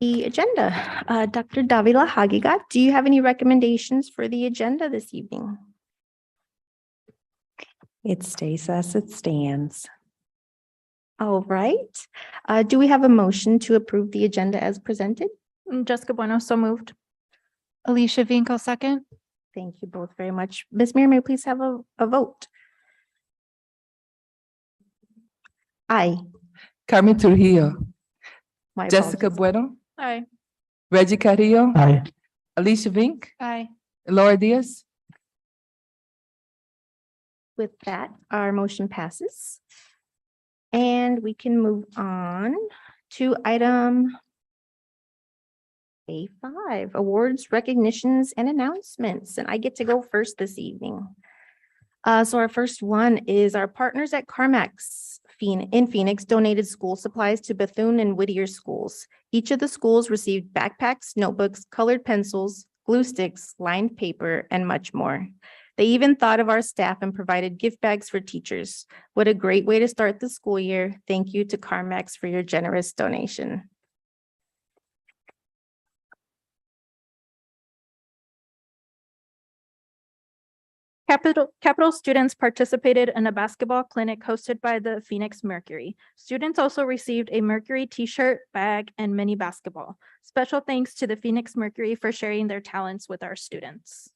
The agenda. Dr. Davila Hagigat, do you have any recommendations for the agenda this evening? It stays as it stands. All right. Do we have a motion to approve the agenda as presented? Jessica Bueno, so moved. Alicia Vinco, second. Thank you both very much. Ms. Mayor, may we please have a vote? Aye. Carmen Trujillo, My Jessica apologies. Bueno, Aye. Reggie Carrillo, Aye. Alicia Vink, Aye. Laura Diaz. With that, our motion passes. And we can move on to item A5, awards, recognitions, and announcements. And I get to go first this evening. So our first one is our partners at CarMax in Phoenix donated school supplies to Bethune and Whittier schools. Each of the schools received backpacks, notebooks, colored pencils, glue sticks, lined paper, and much more. They even thought of our staff and provided gift bags for teachers. What a great way to start the school year. Thank you to CarMax for your generous donation. Capital students participated in a basketball clinic hosted by the Phoenix Mercury. Students also received a Mercury t-shirt, bag, and mini basketball. Special thanks to the Phoenix Mercury for sharing their talents with our students.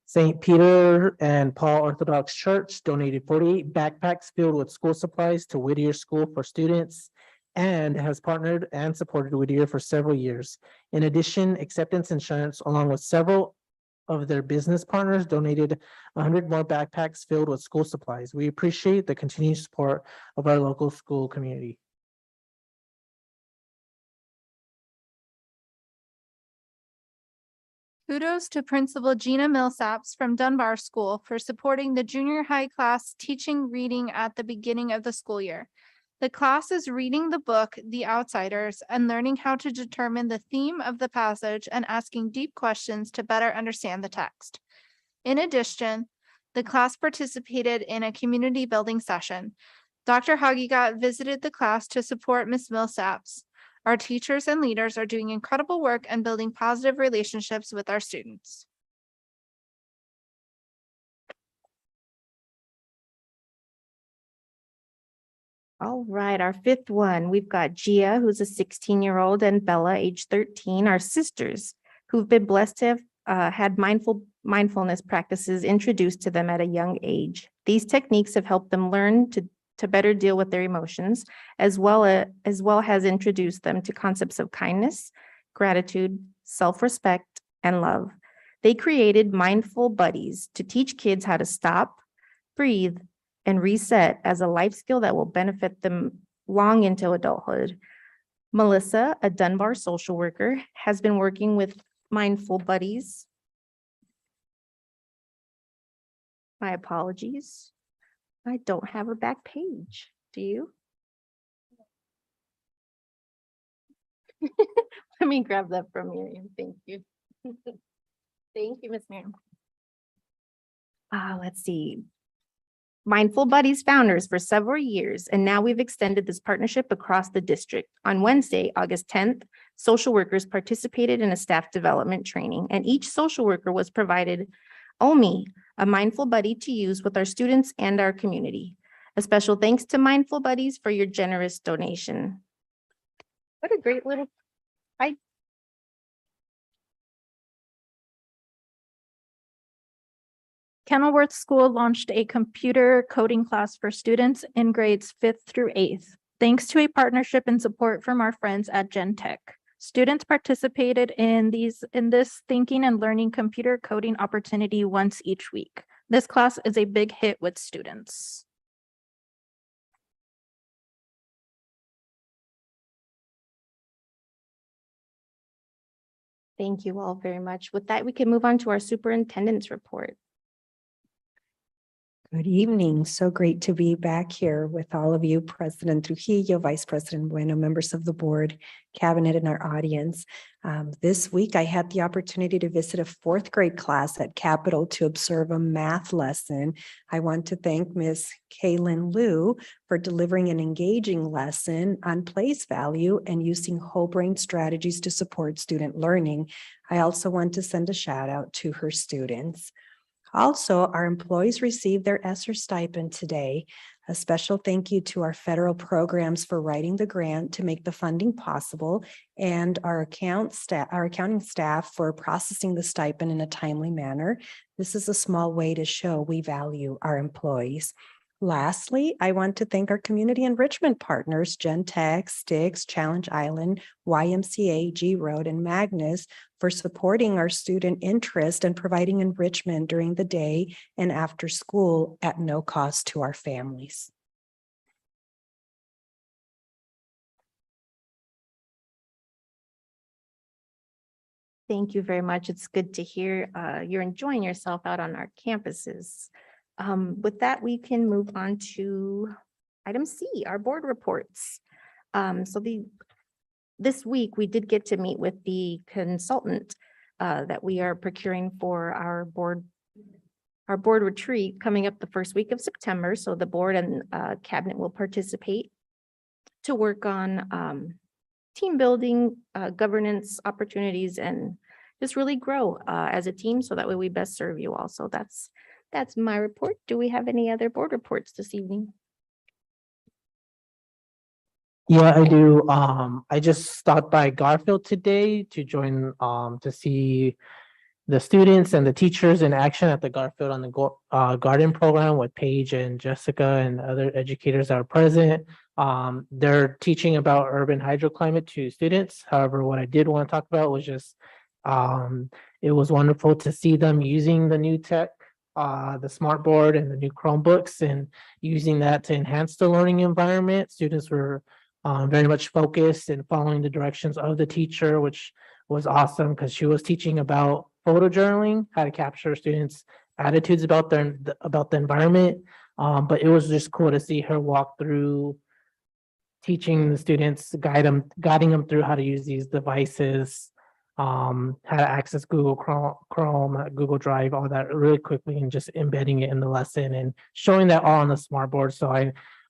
St. Peter and Paul Orthodox Church donated 48 backpacks filled with school supplies to Whittier School for students and has partnered and supported Whittier for several years. In addition, Acceptance Insurance, along with several of their business partners, donated 100 more backpacks filled with school supplies. We appreciate the continued support of our local school community. Kudos to Principal Gina Millsaps from Dunbar School for supporting the junior high class teaching reading at the beginning of the school year. The class is reading the book, The Outsiders, and learning how to determine the theme of the passage and asking deep questions to better understand the text. In addition, the class participated in a community building session. Dr. Hagigat visited the class to support Ms. Millsaps. Our teachers and leaders are doing incredible work and building positive relationships with our students. All right, our fifth one, we've got Gia, who's a 16-year-old, and Bella, age 13, our sisters, who've been blessed to have had mindfulness practices introduced to them at a young age. These techniques have helped them learn to better deal with their emotions, as well as introduced them to concepts of kindness, gratitude, self-respect, and love. They created mindful buddies to teach kids how to stop, breathe, and reset as a life skill that will benefit them long into adulthood. Melissa, a Dunbar social worker, has been working with mindful buddies. My apologies. I don't have a back page. Do you? Let me grab that from Miriam. Thank you. Thank you, Ms. Miriam. Let's see. Mindful Buddies founders for several years, and now we've extended this partnership across the district. On Wednesday, August 10th, social workers participated in a staff development training, and each social worker was provided OMI, a mindful buddy to use with our students and our community. A special thanks to Mindful Buddies for your generous donation. What a great little, Kenilworth School launched a computer coding class for students in grades 5th through 8th, thanks to a partnership and support from our friends at Gen Tech. Students participated in this thinking and learning computer coding opportunity once each week. This class is a big hit with students. Thank you all very much. With that, we can move on to our superintendent's report. Good evening. So great to be back here with all of you, President Trujillo, Vice President Bueno, members of the board, cabinet, and our audience. This week, I had the opportunity to visit a fourth grade class at Capitol to observe a math lesson. I want to thank Ms. Kaylin Liu for delivering an engaging lesson on place value and using whole brain strategies to support student learning. I also want to send a shout out to her students. Also, our employees received their ESSER stipend today. A special thank you to our federal programs for writing the grant to make the funding possible, and our accounting staff for processing the stipend in a timely manner. This is a small way to show we value our employees. Lastly, I want to thank our community enrichment partners, Gentech, Styx, Challenge Island, YMCA, G Road, and Magnus for supporting our student interest and providing enrichment during the day and after school at no cost to our families. Thank you very much. It's good to hear you're enjoying yourself out on our campuses. With that, we can move on to item C, our board reports. This week, we did get to meet with the consultant that we are procuring for our board retreat coming up the first week of September. So the board and cabinet will participate to work on team building, governance opportunities, and just really grow as a team so that way we best serve you all. So that's my report. Do we have any other board reports this evening? Yeah, I do. I just stopped by Garfield today to join, to see the students and the teachers in action at the Garfield on the garden program with Paige and Jessica and other educators that are present. They're teaching about urban hydroclimate to students. However, what I did want to talk about was just, it was wonderful to see them using the new tech, the smart board and the new Chromebooks, and using that to enhance the learning environment. Students were very much focused and following the directions of the teacher, which was awesome because she was teaching about photojournaling, how to capture students' attitudes about the environment. But it was just cool to see her walk through teaching the students, guiding them through how to use these devices, how to access Google Chrome, Google Drive, all that really quickly, and just embedding it in the lesson and showing that all on the smart board. So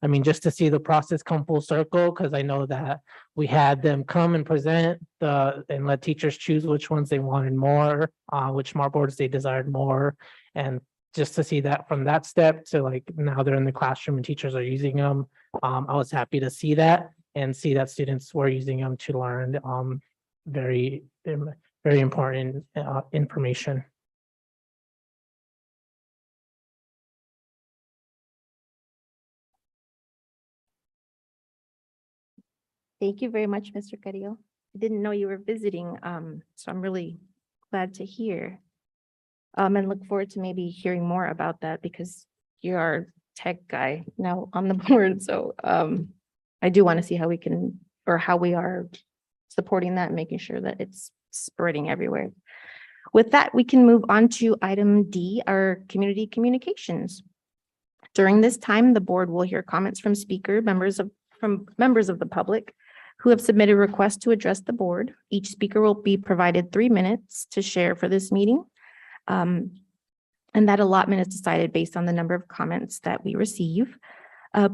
I mean, just to see the process come full circle, because I know that we had them come and present and let teachers choose which ones they wanted more, which smart boards they desired more. And just to see that from that step to like now they're in the classroom and teachers are using them. I was happy to see that and see that students were using them to learn very important information. Thank you very much, Mr. Carrillo. I didn't know you were visiting, so I'm really glad to hear. And look forward to maybe hearing more about that because you're our tech guy now on the board. So I do want to see how we can, or how we are supporting that and making sure that it's spreading everywhere. With that, we can move on to item D, our community communications. During this time, the board will hear comments from members of the public who have submitted requests to address the board. Each speaker will be provided 3 minutes to share for this meeting. And that allotment is decided based on the number of comments that we receive.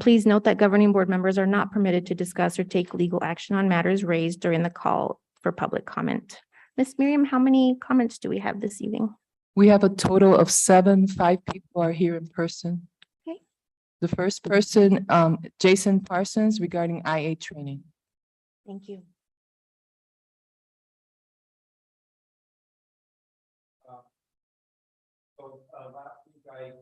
Please note that governing board members are not permitted to discuss or take legal action on matters raised during the call for public comment. Ms. Miriam, how many comments do we have this evening? We have a total of 7. 5 people are here in person. Okay. The first person, Jason Parsons, regarding IA training. Thank you. Last week I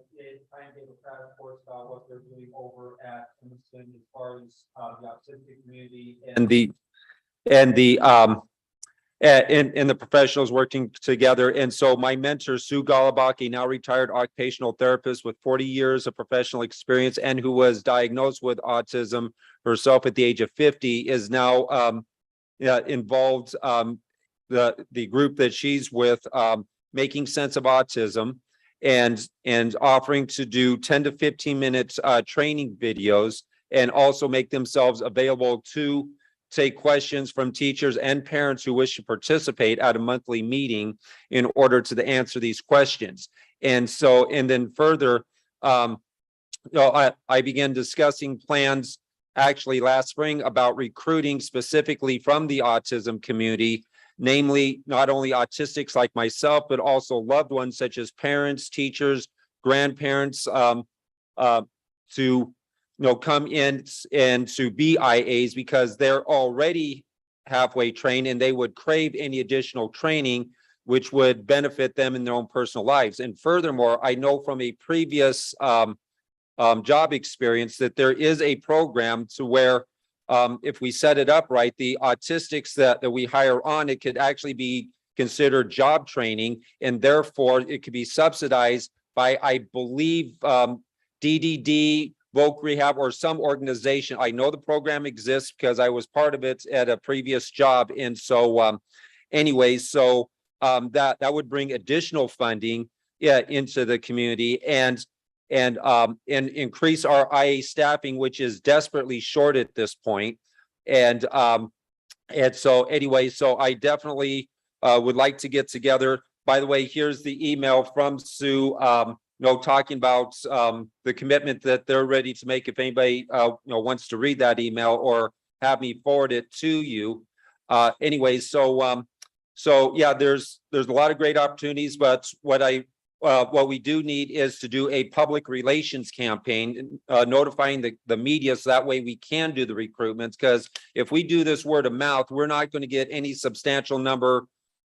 gave a crash course about what they're doing over at Emerson as far as the autistic community and the professionals working together. And so my mentor, Sue Galabaki, now retired occupational therapist with 40 years of professional experience and who was diagnosed with autism herself at the age of 50, is now involved the group that she's with, Making Sense of Autism. and offering to do 10 to 15 minutes training videos, and also make themselves available to take questions from teachers and parents who wish to participate at a monthly meeting in order to answer these questions. And so, and then further, I began discussing plans actually last spring about recruiting specifically from the autism community, namely not only autistics like myself, but also loved ones such as parents, teachers, grandparents, to come in and to be IAs, because they're already halfway trained and they would crave any additional training which would benefit them in their own personal lives. And furthermore, I know from a previous job experience that there is a program to where if we set it up right, the autistics that we hire on, it could actually be considered job training, and therefore it could be subsidized by, I believe, DDD, Voc Rehab, or some organization. I know the program exists because I was part of it at a previous job. And so anyways, so that would bring additional funding into the community and increase our IA staffing, which is desperately short at this point. And so anyway, so I definitely would like to get together. By the way, here's the email from Sue, talking about the commitment that they're ready to make if anybody wants to read that email or have me forward it to you. Anyway, so yeah, there's a lot of great opportunities, but what we do need is to do a public relations campaign, notifying the media, so that way we can do the recruitments. Because if we do this word of mouth, we're not going to get any substantial number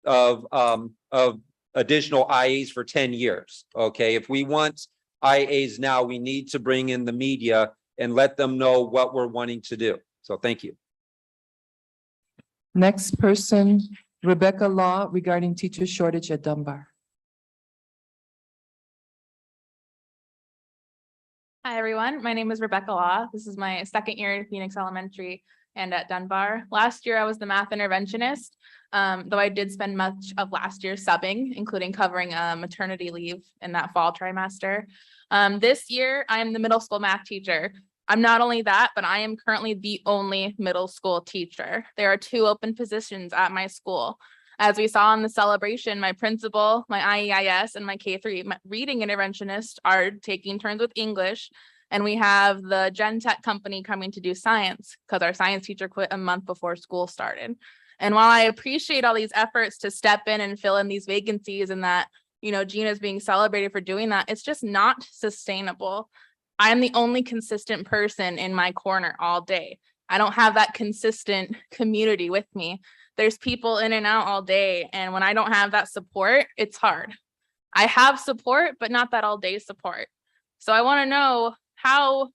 of additional IAs for 10 years. Okay, if we want IAs now, we need to bring in the media and let them know what we're wanting to do. So thank you. Next person, Rebecca Law, regarding teacher shortage at Dunbar. Hi, everyone. My name is Rebecca Law. This is my second year at Phoenix Elementary and at Dunbar. Last year, I was the math interventionist, though I did spend much of last year subbing, including covering maternity leave in that fall trimester. This year, I am the middle school math teacher. I'm not only that, but I am currently the only middle school teacher. There are 2 open positions at my school. As we saw in the celebration, my principal, my IEIS, and my K-3 reading interventionist are taking turns with English. And we have the Gen Tech company coming to do science because our science teacher quit a month before school started. And while I appreciate all these efforts to step in and fill in these vacancies, and that, Gina's being celebrated for doing that, it's just not sustainable. I'm the only consistent person in my corner all day. I don't have that consistent community with me. There's people in and out all day. And when I don't have that support, it's hard. I have support, but not that all day support. So I want to know, how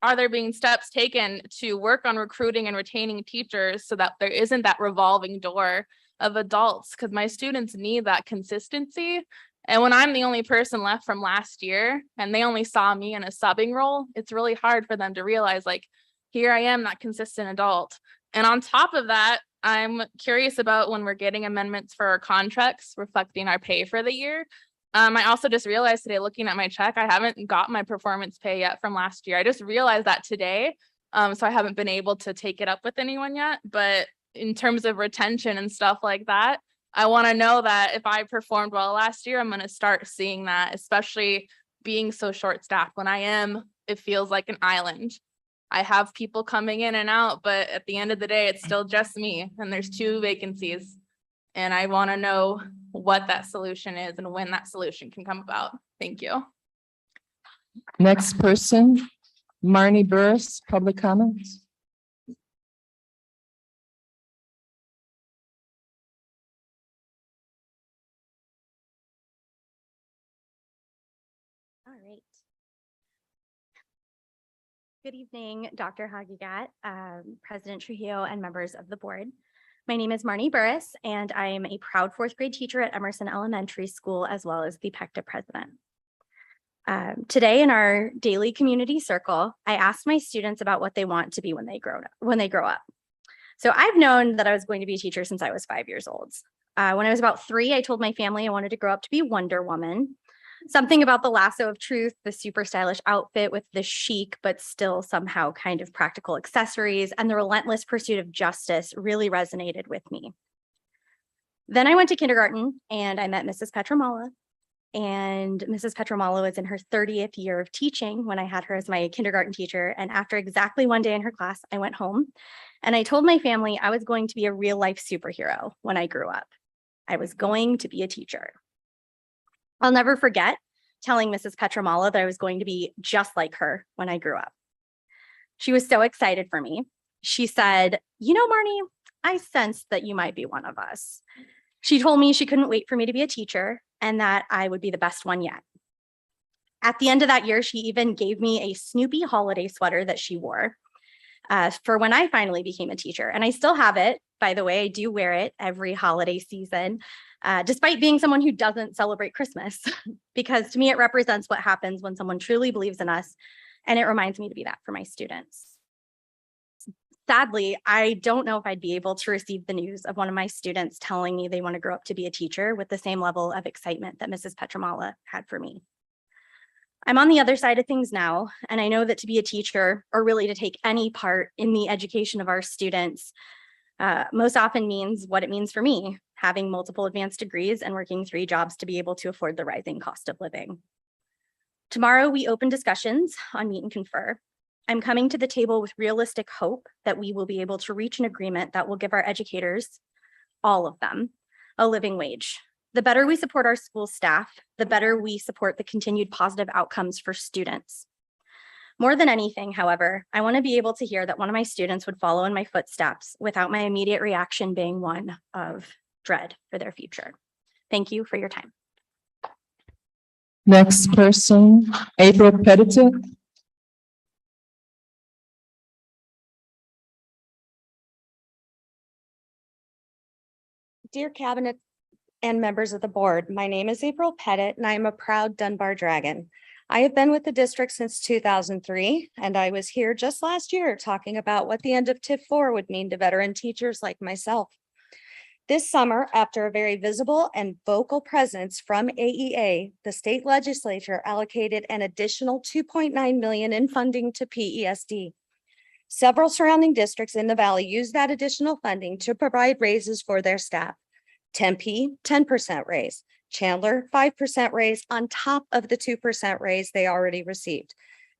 are there being steps taken to work on recruiting and retaining teachers so that there isn't that revolving door of adults? Because my students need that consistency. And when I'm the only person left from last year and they only saw me in a subbing role, it's really hard for them to realize, like, here I am, that consistent adult. And on top of that, I'm curious about when we're getting amendments for our contracts reflecting our pay for the year. I also just realized today, looking at my check, I haven't got my performance pay yet from last year. I just realized that today. So I haven't been able to take it up with anyone yet. But in terms of retention and stuff like that, I want to know that if I performed well last year, I'm going to start seeing that, especially being so short-staffed. When I am, it feels like an island. I have people coming in and out, but at the end of the day, it's still just me, and there's 2 vacancies. And I want to know what that solution is and when that solution can come about. Thank you. Next person, Marnie Burris, public comments. All right. Good evening, Dr. Hagigat, President Trujillo, and members of the board. My name is Marnie Burris, and I am a proud 4th grade teacher at Emerson Elementary School, as well as the PECTA president. Today in our daily community circle, I asked my students about what they want to be when they grow up. So I've known that I was going to be a teacher since I was 5 years old. When I was about 3, I told my family I wanted to grow up to be Wonder Woman. Something about the lasso of truth, the super stylish outfit with the chic, but still somehow kind of practical accessories, and the relentless pursuit of justice really resonated with me. Then I went to kindergarten and I met Mrs. Petramala. And Mrs. Petramala was in her 30th year of teaching when I had her as my kindergarten teacher. And after exactly one day in her class, I went home and I told my family I was going to be a real life superhero when I grew up. I was going to be a teacher. I'll never forget telling Mrs. Petramala that I was going to be just like her when I grew up. She was so excited for me. She said, "You know, Marnie, I sensed that you might be one of us." She told me she couldn't wait for me to be a teacher and that I would be the best one yet. At the end of that year, she even gave me a Snoopy holiday sweater that she wore for when I finally became a teacher. And I still have it, by the way. I do wear it every holiday season, despite being someone who doesn't celebrate Christmas, because to me, it represents what happens when someone truly believes in us. And it reminds me to be that for my students. Sadly, I don't know if I'd be able to receive the news of one of my students telling me they want to grow up to be a teacher with the same level of excitement that Mrs. Petramala had for me. I'm on the other side of things now, and I know that to be a teacher, or really to take any part in the education of our students, most often means what it means for me, having multiple advanced degrees and working 3 jobs to be able to afford the rising cost of living. Tomorrow, we open discussions on Meet and Confer. I'm coming to the table with realistic hope that we will be able to reach an agreement that will give our educators, all of them, a living wage. The better we support our school staff, the better we support the continued positive outcomes for students. More than anything, however, I want to be able to hear that one of my students would follow in my footsteps without my immediate reaction being one of dread for their future. Thank you for your time. Next person, April Pettit. Dear Cabinet and members of the board, my name is April Pettit and I am a proud Dunbar Dragon. I have been with the district since 2003, and I was here just last year talking about what the end of TIF 4 would mean to veteran teachers like myself. This summer, after a very visible and vocal presence from AEA, the state legislature allocated an additional $2.9 million in funding to PESD. Several surrounding districts in the valley used that additional funding to provide raises for their staff. Tempe, 10% raise. Chandler, 5% raise on top of the 2% raise they already received.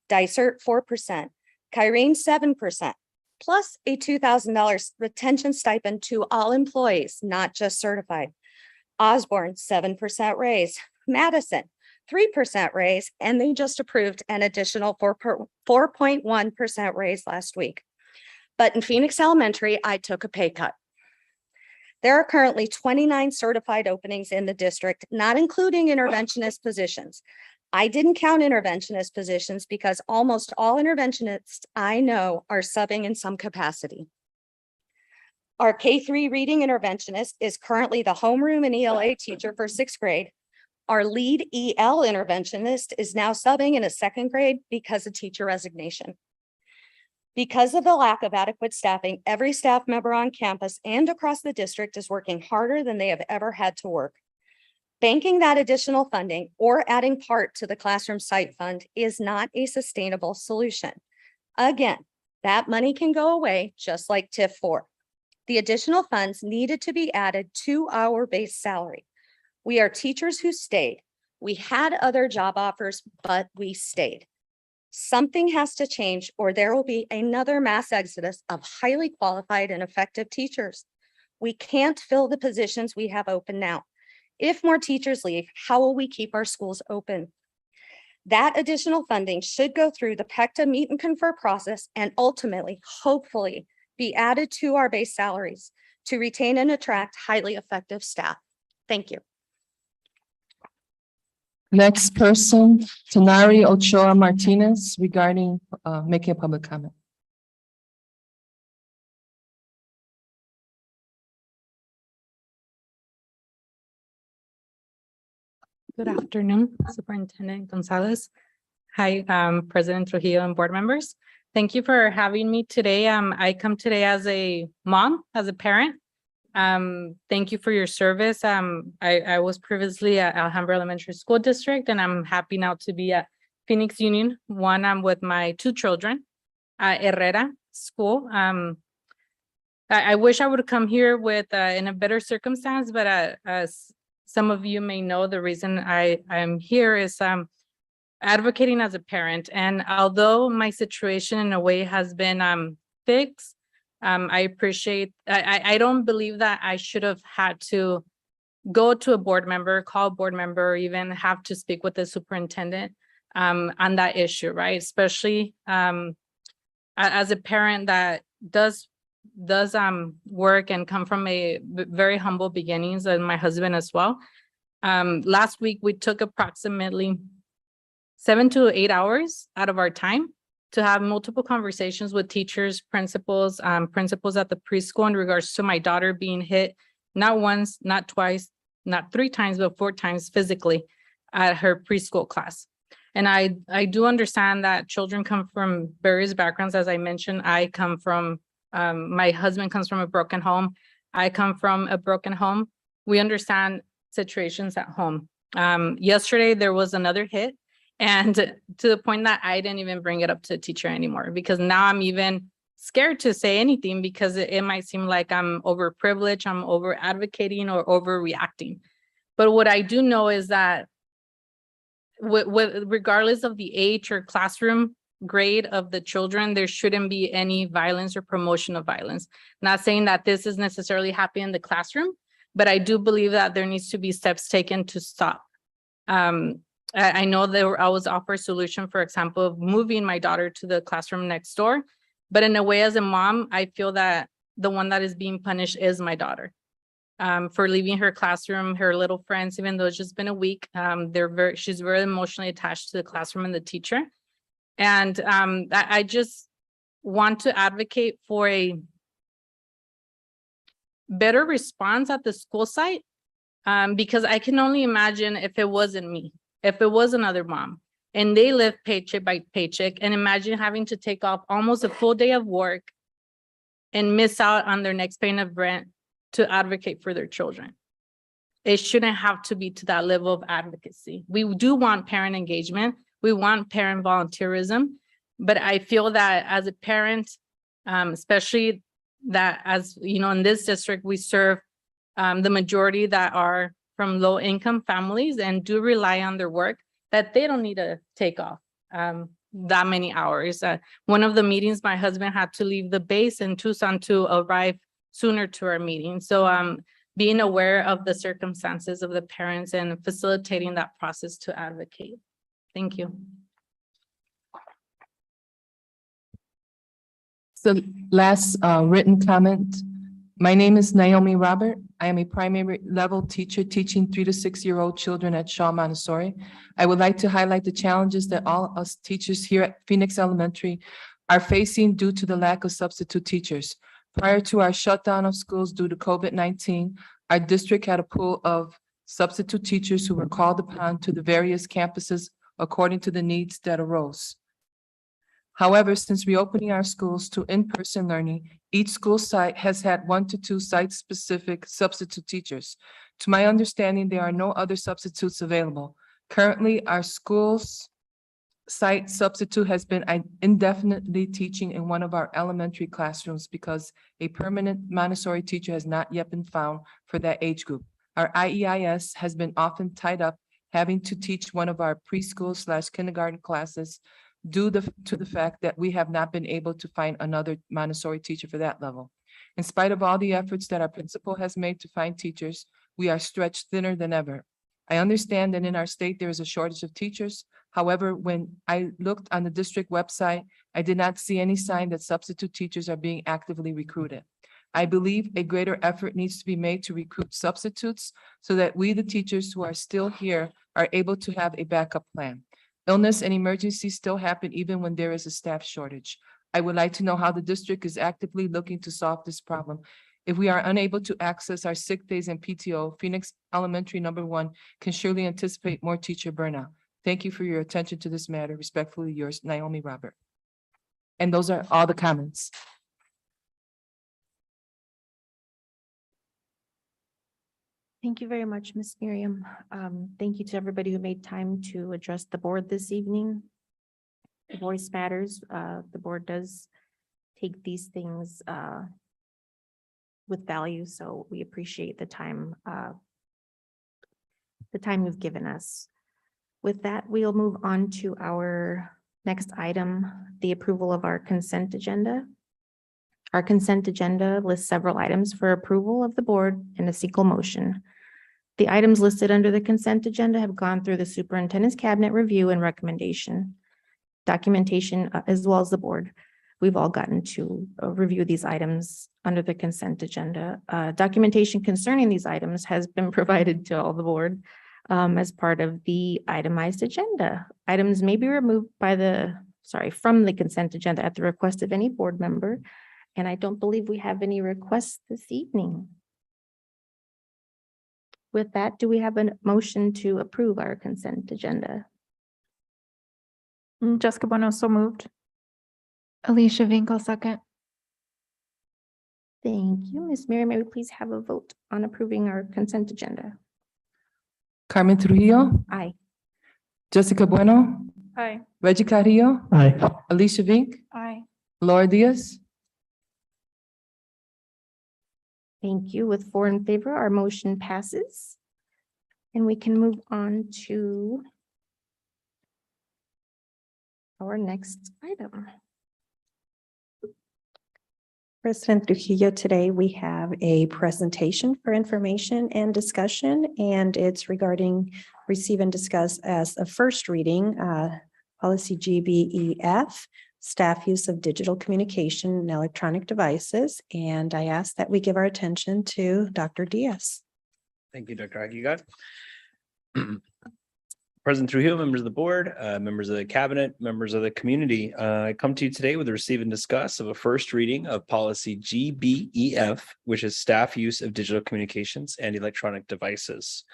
Dysart, 4%. Kyrene, 7%, plus a $2,000 retention stipend to all employees, not just certified. Osborne, 7% raise. Madison, 3% raise, and they just approved an additional 4.1% raise last week. But in Phoenix Elementary, I took a pay cut. There are currently 29 certified openings in the district, not including interventionist positions. I didn't count interventionist positions because almost all interventionists I know are subbing in some capacity. Our K-3 reading interventionist is currently the homeroom and ELA teacher for 6th grade. Our lead EL interventionist is now subbing in a 2nd grade because of teacher resignation. Because of the lack of adequate staffing, every staff member on campus and across the district is working harder than they have ever had to work. Banking that additional funding or adding part to the classroom site fund is not a sustainable solution. Again, that money can go away just like TIF 4. The additional funds needed to be added to our base salary. We are teachers who stayed. We had other job offers, but we stayed. Something has to change or there will be another mass exodus of highly qualified and effective teachers. We can't fill the positions we have open now. If more teachers leave, how will we keep our schools open? That additional funding should go through the PECTA Meet and Confer process and ultimately, hopefully, be added to our base salaries to retain and attract highly effective staff. Thank you. Next person, Tanari Ochoa Martinez, regarding making a public comment. Good afternoon, Superintendent Gonzalez. Hi, President Trujillo and board members. Thank you for having me today. I come today as a mom, as a parent. Thank you for your service. I was previously at Alhambra Elementary School District, and I'm happy now to be at Phoenix Union. One, I'm with my two children at Herrera School. I wish I would come here with in a better circumstance, but as some of you may know, the reason I am here is advocating as a parent. And although my situation in a way has been fixed, I appreciate, I don't believe that I should have had to go to a board member, call a board member, or even have to speak with the superintendent on that issue, right? Especially as a parent that does work and come from a very humble beginnings, and my husband as well. Last week, we took approximately 7 to 8 hours out of our time to have multiple conversations with teachers, principals at the preschool in regards to my daughter being hit, not once, not twice, not 3 times, but 4 times physically at her preschool class. And I do understand that children come from various backgrounds. As I mentioned, I come from, my husband comes from a broken home. I come from a broken home. We understand situations at home. Yesterday, there was another hit, and to the point that I didn't even bring it up to a teacher anymore, because now I'm even scared to say anything because it might seem like I'm overprivileged, I'm over advocating or overreacting. But what I do know is that regardless of the age or classroom grade of the children, there shouldn't be any violence or promotion of violence. Not saying that this is necessarily happening in the classroom, but I do believe that there needs to be steps taken to stop. I know I was offered a solution, for example, of moving my daughter to the classroom next door, but in a way, as a mom, I feel that the one that is being punished is my daughter. For leaving her classroom, her little friends, even though it's just been a week, she's very emotionally attached to the classroom and the teacher. And I just want to advocate for a better response at the school site, because I can only imagine if it wasn't me, if it was another mom, and they live paycheck by paycheck, and imagine having to take off almost a full day of work and miss out on their next payment of rent to advocate for their children. It shouldn't have to be to that level of advocacy. We do want parent engagement. We want parent volunteerism, but I feel that as a parent, especially that, as you know, in this district, we serve the majority that are from low income families and do rely on their work, that they don't need to take off that many hours. One of the meetings, my husband had to leave the base in Tucson to arrive sooner to our meeting. So being aware of the circumstances of the parents and facilitating that process to advocate. Thank you. So last written comment. My name is Naomi Robert. I am a primary level teacher teaching 3 to 6-year-old children at Shaw Montessori. I would like to highlight the challenges that all us teachers here at Phoenix Elementary are facing due to the lack of substitute teachers. Prior to our shutdown of schools due to COVID-19, our district had a pool of substitute teachers who were called upon to the various campuses according to the needs that arose. However, since reopening our schools to in-person learning, each school site has had 1 to 2 site-specific substitute teachers. To my understanding, there are no other substitutes available. Currently, our school's site substitute has been indefinitely teaching in one of our elementary classrooms because a permanent Montessori teacher has not yet been found for that age group. Our IEIS has been often tied up having to teach one of our preschool/kindergarten classes due to the fact that we have not been able to find another Montessori teacher for that level. In spite of all the efforts that our principal has made to find teachers, we are stretched thinner than ever. I understand that in our state, there is a shortage of teachers. However, when I looked on the district website, I did not see any sign that substitute teachers are being actively recruited. I believe a greater effort needs to be made to recruit substitutes so that we, the teachers who are still here, are able to have a backup plan. Illness and emergencies still happen even when there is a staff shortage. I would like to know how the district is actively looking to solve this problem. If we are unable to access our sick days and PTO, Phoenix Elementary #1 can surely anticipate more teacher burnout. Thank you for your attention to this matter. Respectfully yours, Naomi Robert. And those are all the comments. Thank you very much, Ms. Miriam. Thank you to everybody who made time to address the board this evening. Voice matters. The board does take these things with value, so we appreciate the time you've given us. With that, we'll move on to our next item, the approval of our consent agenda. Our consent agenda lists several items for approval of the board in a single motion. The items listed under the consent agenda have gone through the superintendent's cabinet review and recommendation documentation, as well as the board. We've all gotten to review these items under the consent agenda. Documentation concerning these items has been provided to all the board as part of the itemized agenda. Items may be removed from the consent agenda at the request of any board member. And I don't believe we have any requests this evening. With that, do we have a motion to approve our consent agenda? Jessica Bueno, so moved. Alicia Winkle, second. Thank you. Ms. Mary, may we please have a vote on approving our consent agenda? Carmen Trujillo, Aye. Jessica Bueno, Aye. Reggie Carrillo, Aye. Alicia Vink, Aye. Laura Diaz. Thank you. With 4 in favor, our motion passes. And we can move on to our next item. President Trujillo, today we have a presentation for information and discussion, and it's regarding receive and discuss as a first reading, policy GBEF, staff use of digital communication and electronic devices. And I ask that we give our attention to Dr. Diaz. Thank you, Dr. Aguilar. President Trujillo, members of the board, members of the cabinet, members of the community, I come to you today with a receive and discuss of a first reading of policy GBEF, which is staff use of digital communications and electronic devices.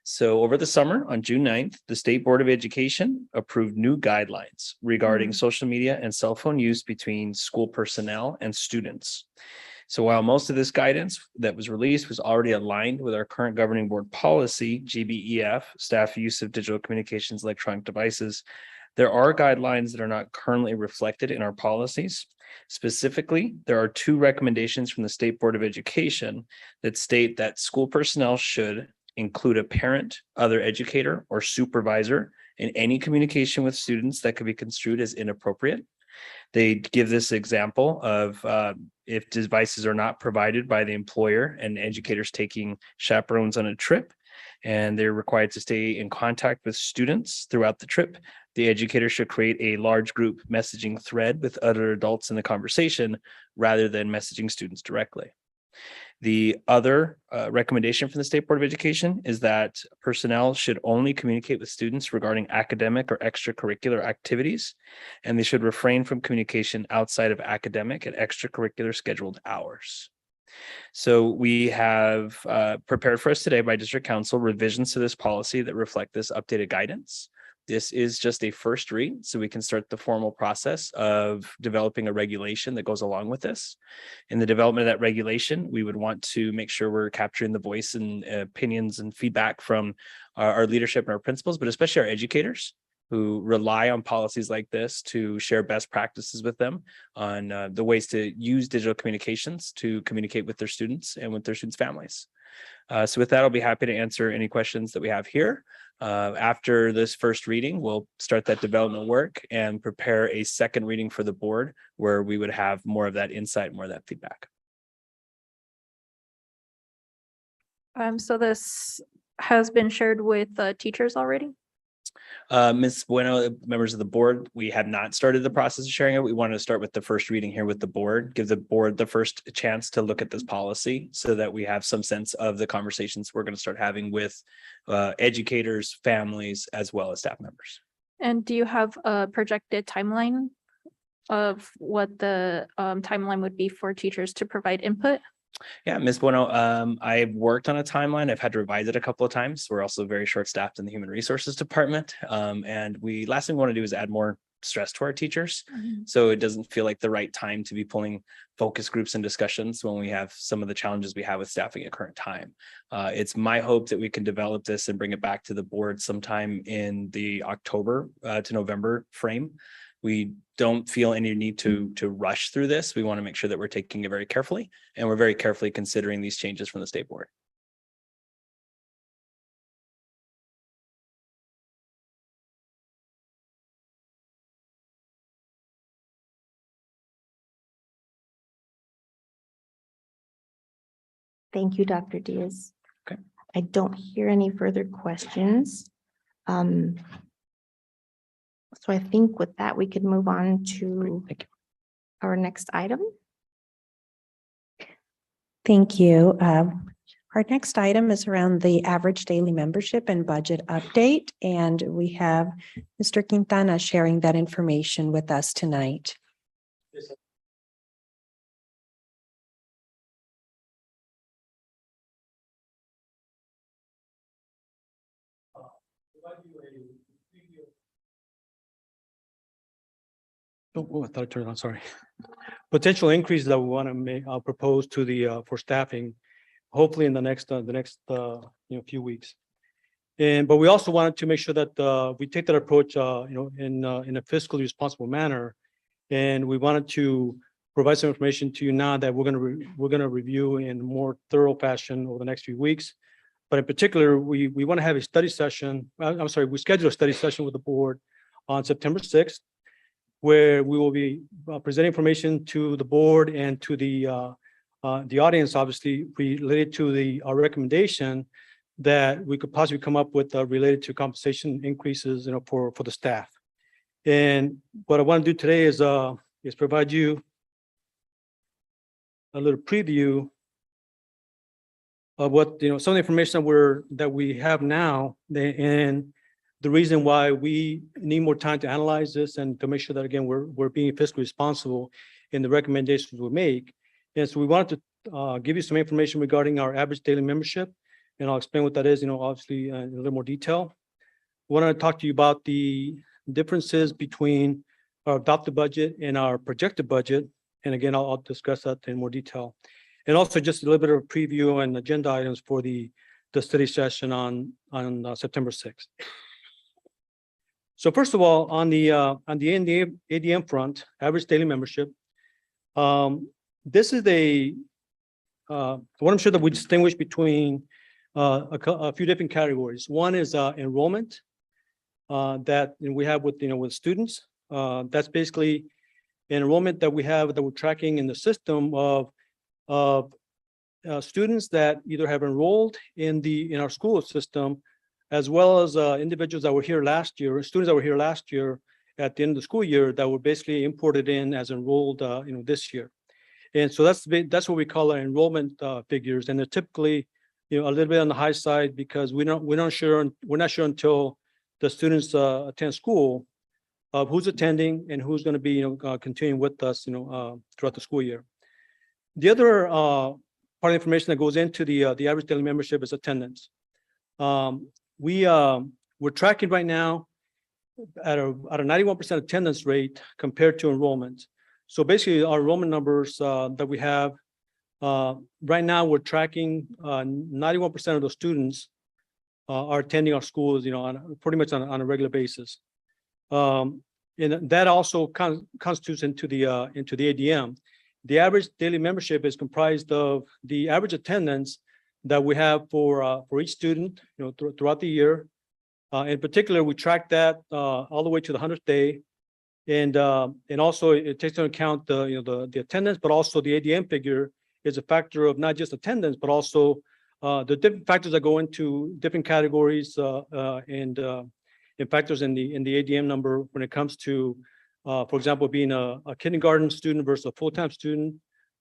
So over the summer, on June 9th, the State Board of Education approved new guidelines regarding social media and cell phone use between school personnel and students. So while most of this guidance that was released was already aligned with our current governing board policy, GBEF, staff use of digital communications, electronic devices, there are guidelines that are not currently reflected in our policies. Specifically, there are 2 recommendations from the State Board of Education that state that school personnel should include a parent, other educator, or supervisor in any communication with students that could be construed as inappropriate. They give this example of if devices are not provided by the employer and educators taking chaperones on a trip, and they're required to stay in contact with students throughout the trip, the educator should create a large group messaging thread with other adults in the conversation rather than messaging students directly. The other recommendation from the State Board of Education is that personnel should only communicate with students regarding academic or extracurricular activities, and they should refrain from communication outside of academic and extracurricular scheduled hours. So we have prepared for us today by District Council revisions to this policy that reflect this updated guidance. This is just a first read, so we can start the formal process of developing a regulation that goes along with this. In the development of that regulation, we would want to make sure we're capturing the voice and opinions and feedback from our leadership and our principals, but especially our educators who rely on policies like this to share best practices with them on the ways to use digital communications to communicate with their students and with their students' families. So with that, I'll be happy to answer any questions that we have here. After this first reading, we'll start that development work and prepare a second reading for the board where we would have more of that insight, more of that feedback. So this has been shared with teachers already? Ms. Bueno, members of the board, we have not started the process of sharing it. We wanted to start with the first reading here with the board, give the board the first chance to look at this policy so that we have some sense of the conversations we're going to start having with educators, families, as well as staff members. And do you have a projected timeline of what the timeline would be for teachers to provide input? Yeah, Ms. Bueno, I've worked on a timeline. I've had to revise it a couple of times. We're also very short-staffed in the Human Resources Department. And last thing we want to do is add more stress to our teachers. So it doesn't feel like the right time to be pulling focus groups and discussions when we have some of the challenges we have with staffing at current time. It's my hope that we can develop this and bring it back to the board sometime in the October to November frame. We don't feel any need to rush through this. We want to make sure that we're taking it very carefully, and we're very carefully considering these changes from the state board. Thank you, Dr. Diaz. Okay. I don't hear any further questions. So I think with that, we could move on to Thank you. our next item. Thank you. Our next item is around the average daily membership and budget update, and we have Mr. Quintana sharing that information with us tonight. Oh, I thought I turned it on, sorry. Potential increase that we want to make, propose to the, for staffing, hopefully in the next few weeks. But we also wanted to make sure that, we take that approach, in a fiscally responsible manner. And we wanted to provide some information to you now that we're going to review in a more thorough fashion over the next few weeks. But in particular, we want to have a study session. I'm sorry, we scheduled a study session with the board on September 6th, where we will be presenting information to the board and to the audience, obviously related to our recommendation that we could possibly come up with related to compensation increases, for the staff. And what I want to do today is provide you a little preview of what, some of the information that we have now, and the reason why we need more time to analyze this and to make sure that, again, we're being fiscally responsible in the recommendations we make. And so we wanted to give you some information regarding our average daily membership, and I'll explain what that is, obviously in a little more detail. I want to talk to you about the differences between our adopted budget and our projected budget. And again, I'll discuss that in more detail. And also just a little bit of a preview and agenda items for the study session on September 6th. So first of all, on the ADM front, average daily membership, this is I want to show that we distinguish between a few different categories. One is enrollment that we have with students. That's basically enrollment that we have that we're tracking in the system of students that either have enrolled in our school system, as well as individuals that were here last year, students that were here last year at the end of the school year that were basically imported in as enrolled, this year. And so that's what we call our enrollment figures, and they're typically, a little bit on the high side because we're not sure until the students attend school of who's attending and who's going to be continuing with us throughout the school year. The other part of the information that goes into the average daily membership is attendance. We're tracking right now at a 91% attendance rate compared to enrollment. So basically, our enrollment numbers that we have right now, we're tracking 91% of the students are attending our schools, pretty much on a regular basis. And that also constitutes into the ADM. The average daily membership is comprised of the average attendance that we have for each student, throughout the year. In particular, we track that all the way to the 100th day, and also it takes into account the attendance, but also the ADM figure is a factor of not just attendance, but also the different factors that go into different categories and factors in the ADM number when it comes to, for example, being a kindergarten student versus a full-time student.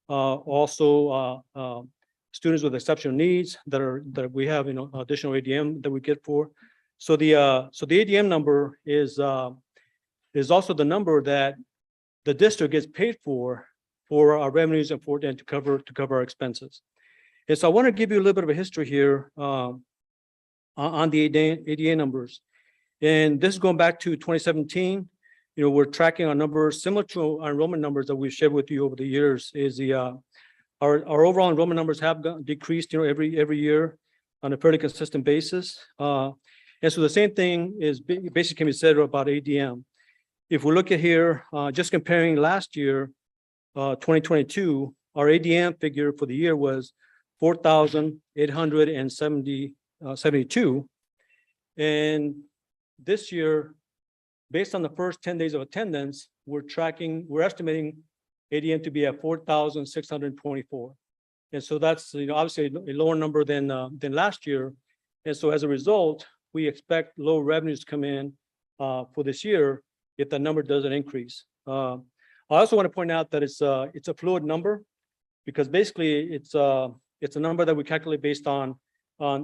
Also, students with exceptional needs that we have, additional ADM that we get for. So the ADM number is also the number that the district gets paid for our revenues and to cover our expenses. And so I want to give you a little bit of a history here on the ADM numbers. And this is going back to 2017. we're tracking our numbers similar to our enrollment numbers that we've shared with you over the years. Is our overall enrollment numbers have decreased, every year on a fairly consistent basis. And so the same thing is basically can be said about ADM. If we look at here, just comparing last year, 2022, our ADM figure for the year was 4,872. And this year, based on the first 10 days of attendance, we're estimating ADM to be at 4,624. And so that's, obviously a lower number than last year. And so as a result, we expect low revenues to come in for this year if the number doesn't increase. I also want to point out that it's a fluid number, because basically it's a number that we calculate based on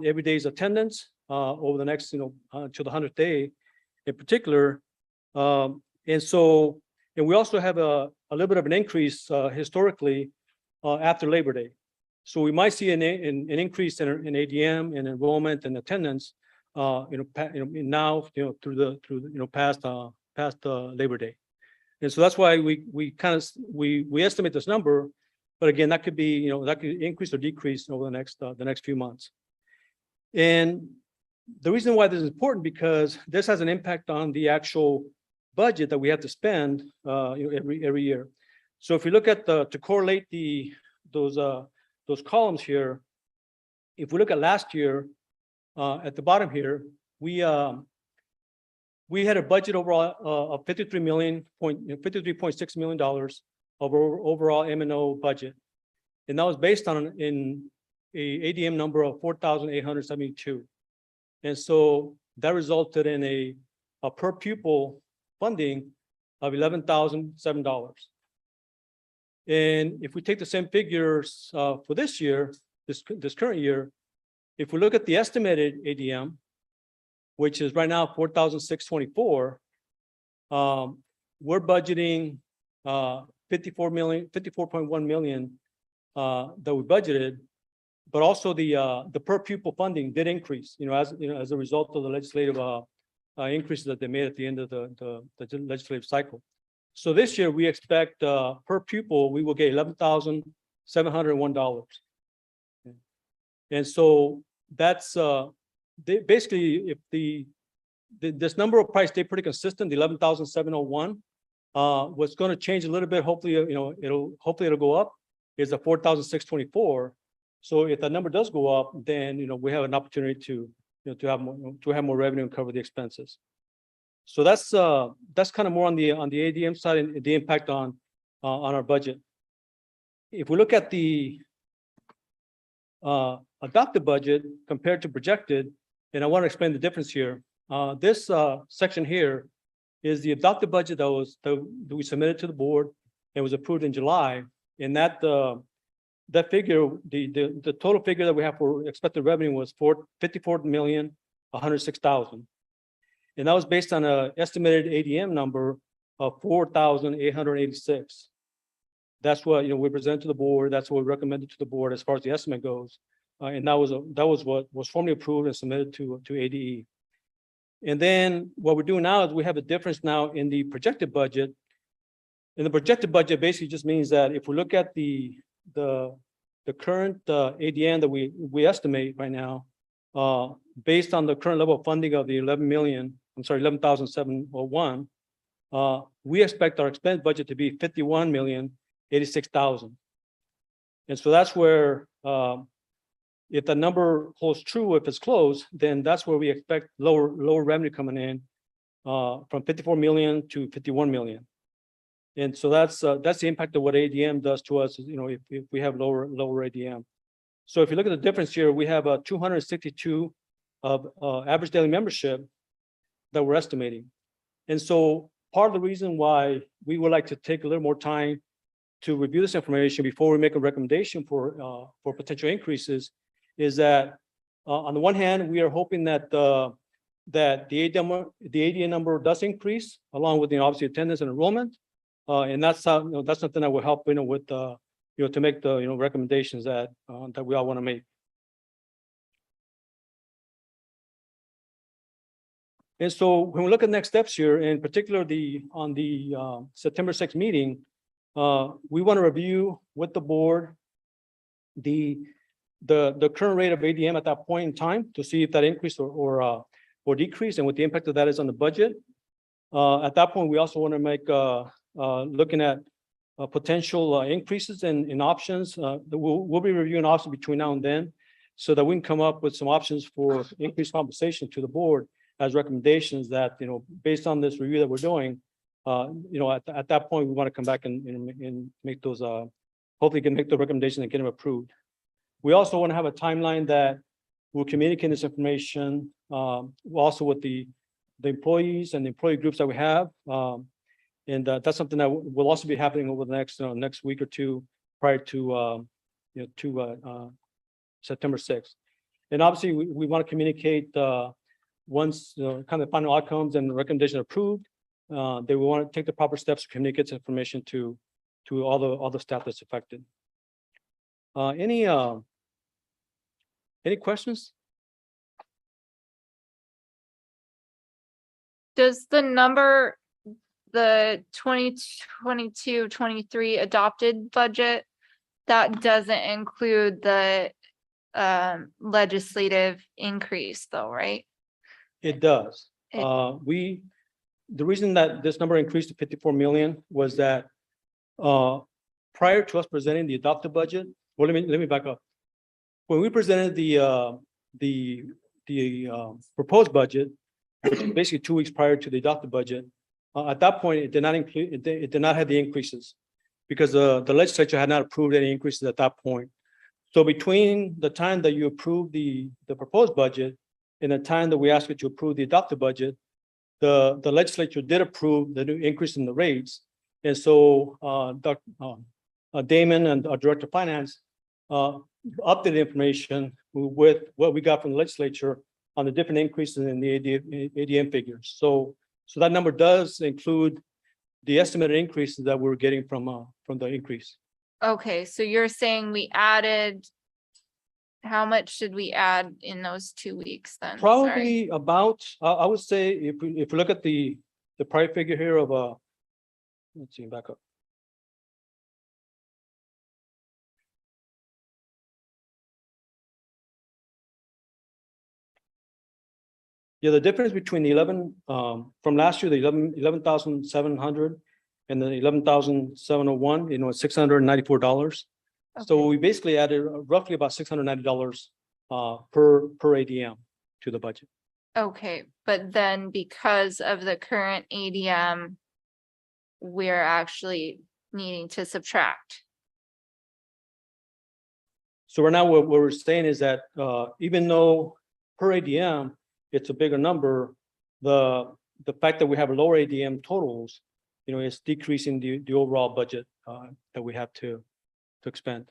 every day's attendance over the next, to the 100th day in particular. And we also have a little bit of an increase historically after Labor Day. So we might see an increase in ADM and enrollment and attendance, now, through past Labor Day. And so that's why we estimate this number, but again, that could be, that could increase or decrease over the next few months. And the reason why this is important, because this has an impact on the actual budget that we have to spend every year. So if we look at to correlate those columns here, if we look at last year, at the bottom here, we had a budget overall of $53.6 million of overall M&O budget, and that was based on a ADM number of 4,872, and so that resulted in a per pupil funding of $11,007. And if we take the same figures for this year, this current year, if we look at the estimated ADM, which is right now 4,624, we're budgeting 54.1 million that we budgeted, but also the per pupil funding did increase, as a result of the legislative increases that they made at the end of the legislative cycle. So this year we expect per pupil we will get $11,701, and so that's basically, if this number will probably stay pretty consistent, the 11,701. What's going to change a little bit, hopefully, it'll go up, is the 4,624. So if that number does go up, then we have an opportunity to have more revenue and cover the expenses. So that's kind of more on the ADM side and the impact on our budget. If we look at the adopted budget compared to projected, and I want to explain the difference here. This section here is the adopted budget that we submitted to the board and was approved in July. And that figure, the total figure that we have for expected revenue was $54,106,000, and that was based on an estimated ADM number of 4,886. That's what we presented to the board. That's what we recommended to the board as far as the estimate goes, and that was what was formally approved and submitted to ADE. And then what we're doing now is we have a difference now in the projected budget. And the projected budget basically just means that if we look at the current ADM that we estimate right now, based on the current level of funding of the 11,701, we expect our expense budget to be 51,086,000. And so that's where, if the number holds true, if it's close, then that's where we expect lower revenue coming in, from 54 million to 51 million. And so that's the impact of what ADM does to us, if we have lower ADM. So if you look at the difference here, we have 262 of average daily membership that we're estimating. And so part of the reason why we would like to take a little more time to review this information before we make a recommendation for potential increases is that on the one hand, we are hoping that the ADM number does increase along with obviously attendance and enrollment, and that's something that will help with to make the recommendations that we all want to make. And so when we look at next steps here, in particular, on the September 6th meeting, we want to review with the board the current rate of ADM at that point in time to see if that increase or decrease and what the impact of that is on the budget. At that point, we also want to make looking at potential increases in options. We'll be reviewing options between now and then so that we can come up with some options for increased compensation to the board as recommendations that, based on this review that we're doing, at that point, we want to come back and make those, hopefully can make the recommendation and get them approved. We also want to have a timeline that will communicate this information also with the employees and the employee groups that we have. And that's something that will also be happening over the next week or two prior to September 6th. And obviously, we want to communicate once kind of final outcomes and the recommendation approved, they will want to take the proper steps to communicate this information to all the staff that's affected. Any questions? Does the number, the 2022-23 adopted budget, that doesn't include the legislative increase though, right? It does. The reason that this number increased to 54 million was that prior to us presenting the adopted budget, well, let me back up. When we presented the proposed budget, basically 2 weeks prior to the adopted budget, at that point, it did not include, it did not have the increases because the legislature had not approved any increases at that point. So between the time that you approved the proposed budget and the time that we asked you to approve the adopted budget, the legislature did approve the new increase in the rates. And so Dr. Damon and our Director of Finance updated information with what we got from the legislature on the different increases in the ADM figures. So that number does include the estimated increases that we're getting from the increase. Okay, so you're saying we added, how much did we add in those 2 weeks then? Sorry. Probably about, I would say, if we look at the prior figure here of let's see, back up. Yeah, the difference between the 11 from last year, the 11,700 and the 11,701, is $694. So we basically added roughly about $690 per ADM to the budget. Okay, but then because of the current ADM, we're actually needing to subtract. So right now, what we're saying is that even though per ADM, it's a bigger number, the fact that we have lower ADM totals, is decreasing the overall budget that we have to expend.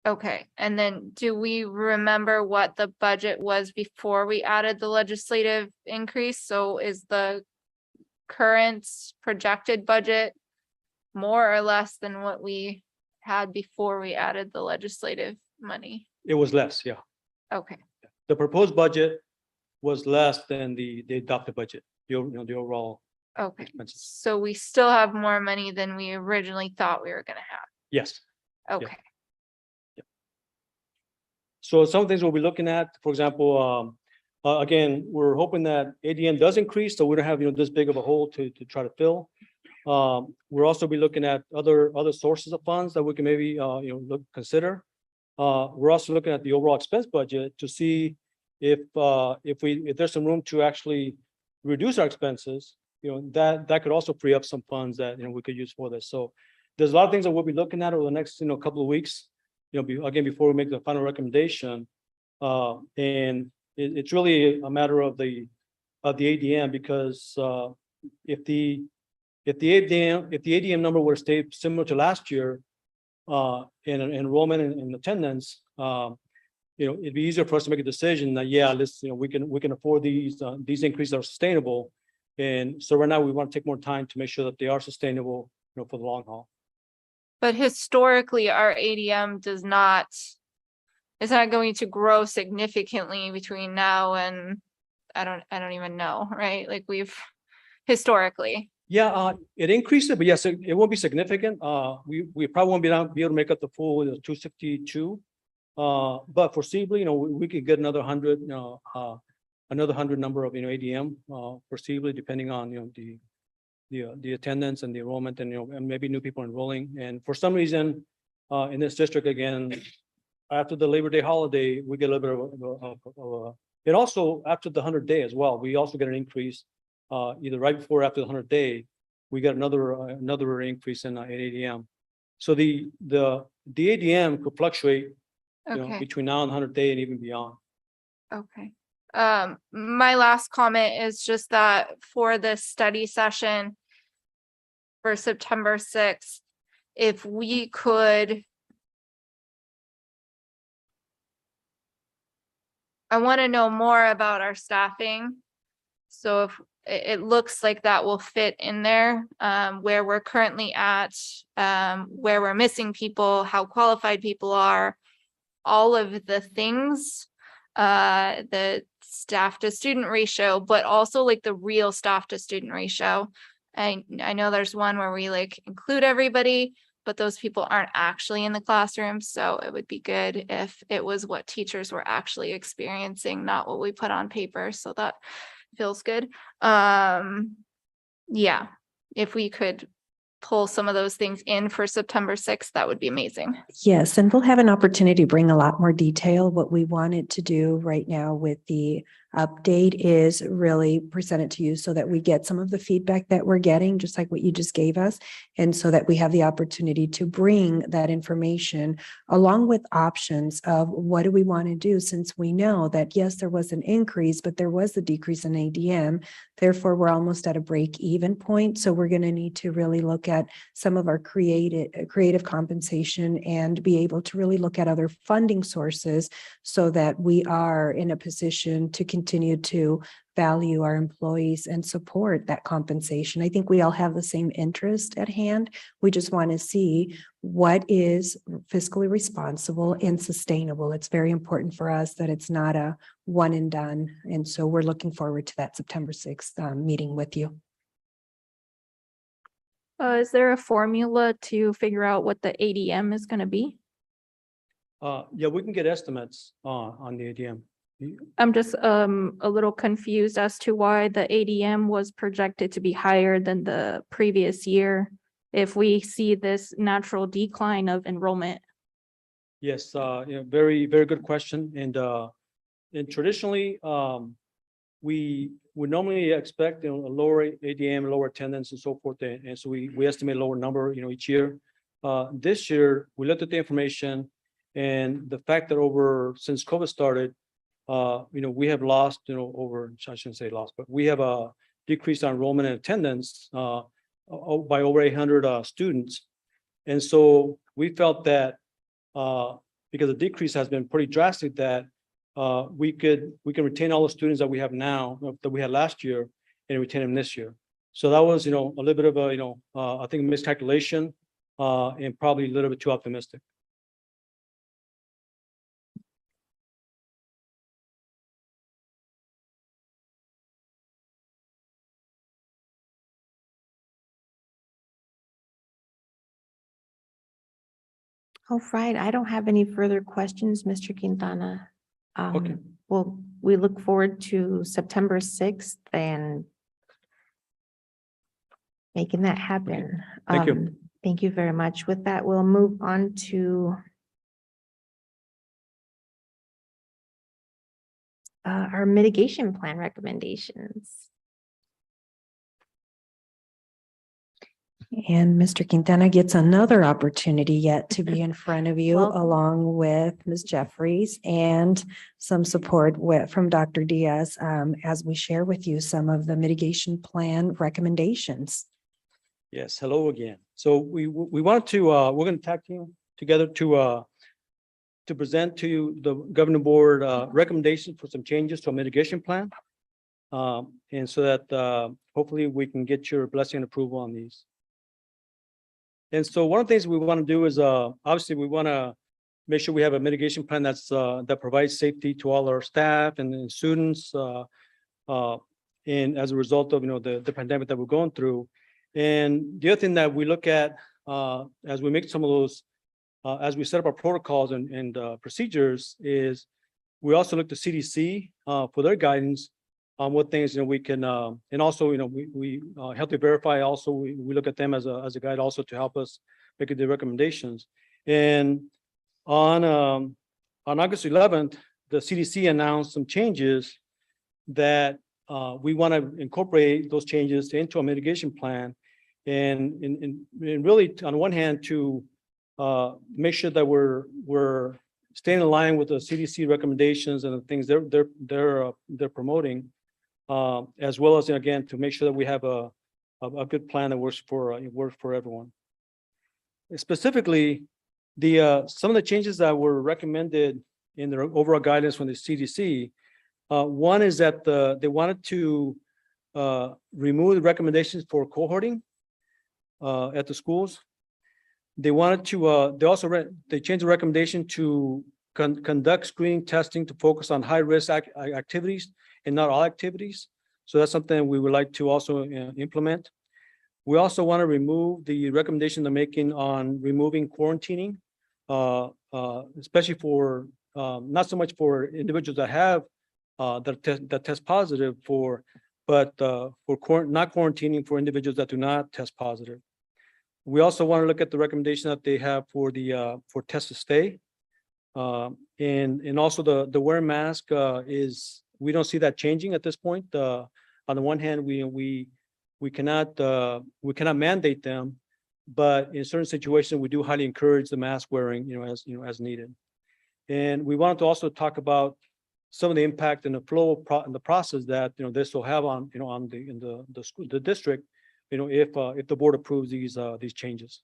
Okay, and then do we remember what the budget was before we added the legislative increase? So is the current projected budget more or less than what we had before we added the legislative money? It was less, yeah. Okay, The proposed budget was less than the adopted budget, the overall okay. expenses. So we still have more money than we originally thought we were gonna have. Yes. Okay, So some things we'll be looking at, for example, again, we're hoping that ADM does increase, so we don't have, this big of a hole to try to fill. We'll also be looking at other sources of funds that we can maybe, consider. We're also looking at the overall expense budget to see if there's some room to actually reduce our expenses, that could also free up some funds that, we could use for this. So there's a lot of things that we'll be looking at over the next, couple of weeks, again, before we make the final recommendation. And it's really a matter of the ADM, because if the ADM number were to stay similar to last year, in enrollment and attendance, it'd be easier for us to make a decision that, yeah, we can afford these increases are sustainable. And so right now we want to take more time to make sure that they are sustainable, for the long haul. but historically, our ADM is not going to grow significantly between now and I don't even know, right? Like we've historically. Yeah, it increased it, but yes, it won't be significant. We probably won't be able to make up the full 262. But foreseeably, we could get another 100, another 100 number of, ADM, foreseeably, depending on, the attendance and the enrollment and, and maybe new people enrolling. And for some reason, in this district, again, after the Labor Day holiday, we get a little bit of and also after the 100th day as well, we also get an increase, either right before or after the 100th day, we got another increase in ADM. So the ADM could fluctuate, Okay. between now and 100th day and even beyond. Okay. My last comment is just that for this study session for September 6th, if we could, I want to know more about our staffing. So if it looks like that will fit in there, where we're currently at, where we're missing people, how qualified people are, all of the things, the staff to student ratio, but also like the real staff to student ratio. I know there's one where we like include everybody, but those people aren't actually in the classroom. So it would be good if it was what teachers were actually experiencing, not what we put on paper. So that feels good. Yeah, if we could pull some of those things in for September 6th, that would be amazing. Yes, and we'll have an opportunity to bring a lot more detail. What we wanted to do right now with the update is really present it to you so that we get some of the feedback that we're getting, just like what you just gave us, and so that we have the opportunity to bring that information along with options of what do we want to do, since we know that, yes, there was an increase, but there was a decrease in ADM. Therefore, we're almost at a break-even point. So we're going to need to really look at some of our creative compensation and be able to really look at other funding sources so that we are in a position to continue to value our employees and support that compensation. I think we all have the same interest at hand. We just want to see what is fiscally responsible and sustainable. It's very important for us that it's not a one and done. And so we're looking forward to that September 6th meeting with you. Is there a formula to figure out what the ADM is going to be? Yeah, we can get estimates on the ADM. I'm just a little confused as to why the ADM was projected to be higher than the previous year if we see this natural decline of enrollment. Yes, very, very good question. And traditionally, we would normally expect a lower ADM, lower attendance and so forth. And so we estimate a lower number, each year. This year, we looked at the information and the fact that since COVID started, we have lost, I shouldn't say lost, but we have a decreased enrollment and attendance by over 800 students. And so we felt that because the decrease has been pretty drastic, that we can retain all the students that we have now, that we had last year, and retain them this year. So that was, a little bit of a, I think miscalculation and probably a little bit too optimistic. All right, I don't have any further questions, Mr. Quintana. Okay. Well, we look forward to September 6th and making that happen. Thank you. Thank you very much. With that, we'll move on to our mitigation plan recommendations. And Mr. Quintana gets another opportunity yet to be in front of you, Welcome. along with Ms. Jeffries and some support from Dr. Diaz as we share with you some of the mitigation plan recommendations. Yes, hello again. So we want to, we're going to tag team together to present to you the governing board recommendations for some changes to a mitigation plan. And so that hopefully we can get your blessing and approval on these. And so one of the things we want to do is obviously we want to make sure we have a mitigation plan that provides safety to all our staff and students. and as a result of, the pandemic that we're going through. And the other thing that we look at, as we make some of those, as we set up our protocols and procedures, is we also look to CDC for their guidance on what things, we can, and also, we Healthy Verify also, we look at them as a guide also to help us make the recommendations. And on August 11th, the CDC announced some changes that we want to incorporate those changes into a mitigation plan. And really, on one hand, to make sure that we're staying in line with the CDC recommendations and the things they're promoting, as well as, again, to make sure that we have a good plan that works for everyone. Specifically, some of the changes that were recommended in their overall guidance from the CDC, one is that they wanted to remove the recommendations for cohorting at the schools. They wanted to, they changed the recommendation to conduct screening testing to focus on high-risk activities and not all activities. So that's something we would like to also implement. We also want to remove the recommendation they're making on removing quarantining, especially for, not so much for individuals that have, that test positive but for not quarantining for individuals that do not test positive. We also want to look at the recommendation that they have for for test to stay. And also the wear mask is, we don't see that changing at this point. On the one hand, we cannot mandate them, but in certain situations, we do highly encourage the mask wearing, as needed. And we wanted to also talk about some of the impact and the flow and the process that this will have on the school, the district, if the board approves these changes.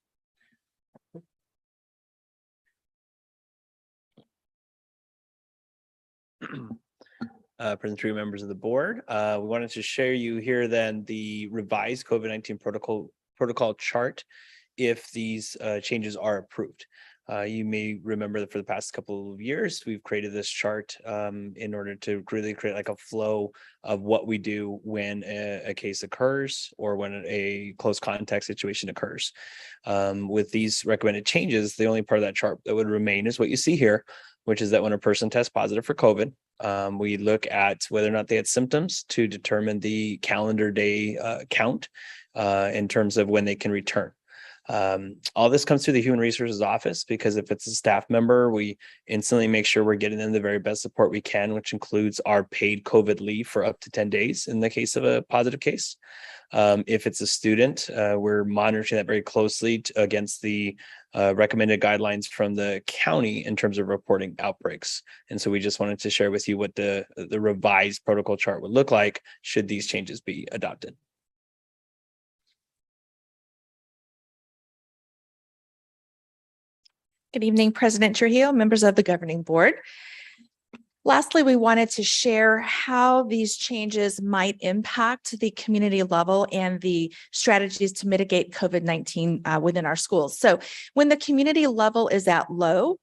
President Tree, members of the board, we wanted to share you here then the revised COVID-19 protocol chart if these changes are approved. You may remember that for the past couple of years, we've created this chart in order to really create like a flow of what we do when a case occurs or when a close contact situation occurs. With these recommended changes, the only part of that chart that would remain is what you see here, which is that when a person tests positive for COVID, we look at whether or not they had symptoms to determine the calendar day count in terms of when they can return. All this comes through the Human Resources Office, because if it's a staff member, we instantly make sure we're getting them the very best support we can, which includes our paid COVID leave for up to 10 days in the case of a positive case. If it's a student, we're monitoring that very closely against the recommended guidelines from the county in terms of reporting outbreaks. And so we just wanted to share with you what the revised protocol chart would look like should these changes be adopted. Good evening, President Trujillo, members of the governing board. Lastly, we wanted to share how these changes might impact the community level and the strategies to mitigate COVID-19 within our schools. So when the community level is at low,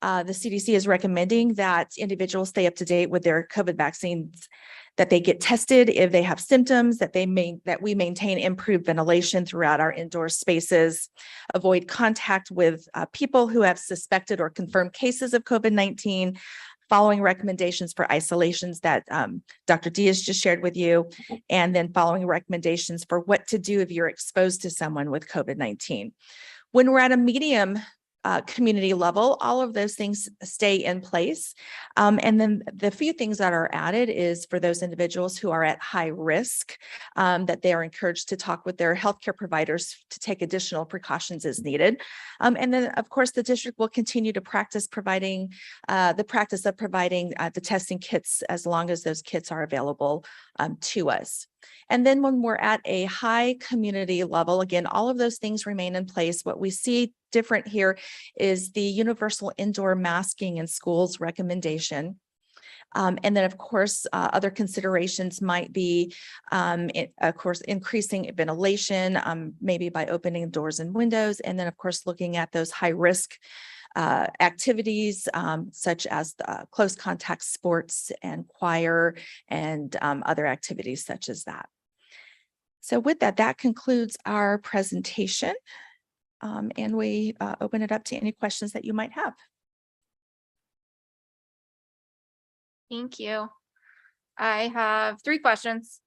the CDC is recommending that individuals stay up to date with their COVID vaccines, that they get tested if they have symptoms, that we maintain improved ventilation throughout our indoor spaces, avoid contact with people who have suspected or confirmed cases of COVID-19, following recommendations for isolations that Dr. Diaz just shared with you, and then following recommendations for what to do if you're exposed to someone with COVID-19. When we're at a medium community level, all of those things stay in place. And then the few things that are added is for those individuals who are at high risk, that they are encouraged to talk with their healthcare providers to take additional precautions as needed. And then, of course, the district will continue to practice providing the testing kits as long as those kits are available to us. And then when we're at a high community level, again, all of those things remain in place. What we see different here is the universal indoor masking in schools recommendation. And then, of course, other considerations might be, of course, increasing ventilation, maybe by opening doors and windows. And then, of course, looking at those high risk activities such as close contact sports and choir and other activities such as that. So with that, that concludes our presentation. And we open it up to any questions that you might have. Thank you. I have 3 questions.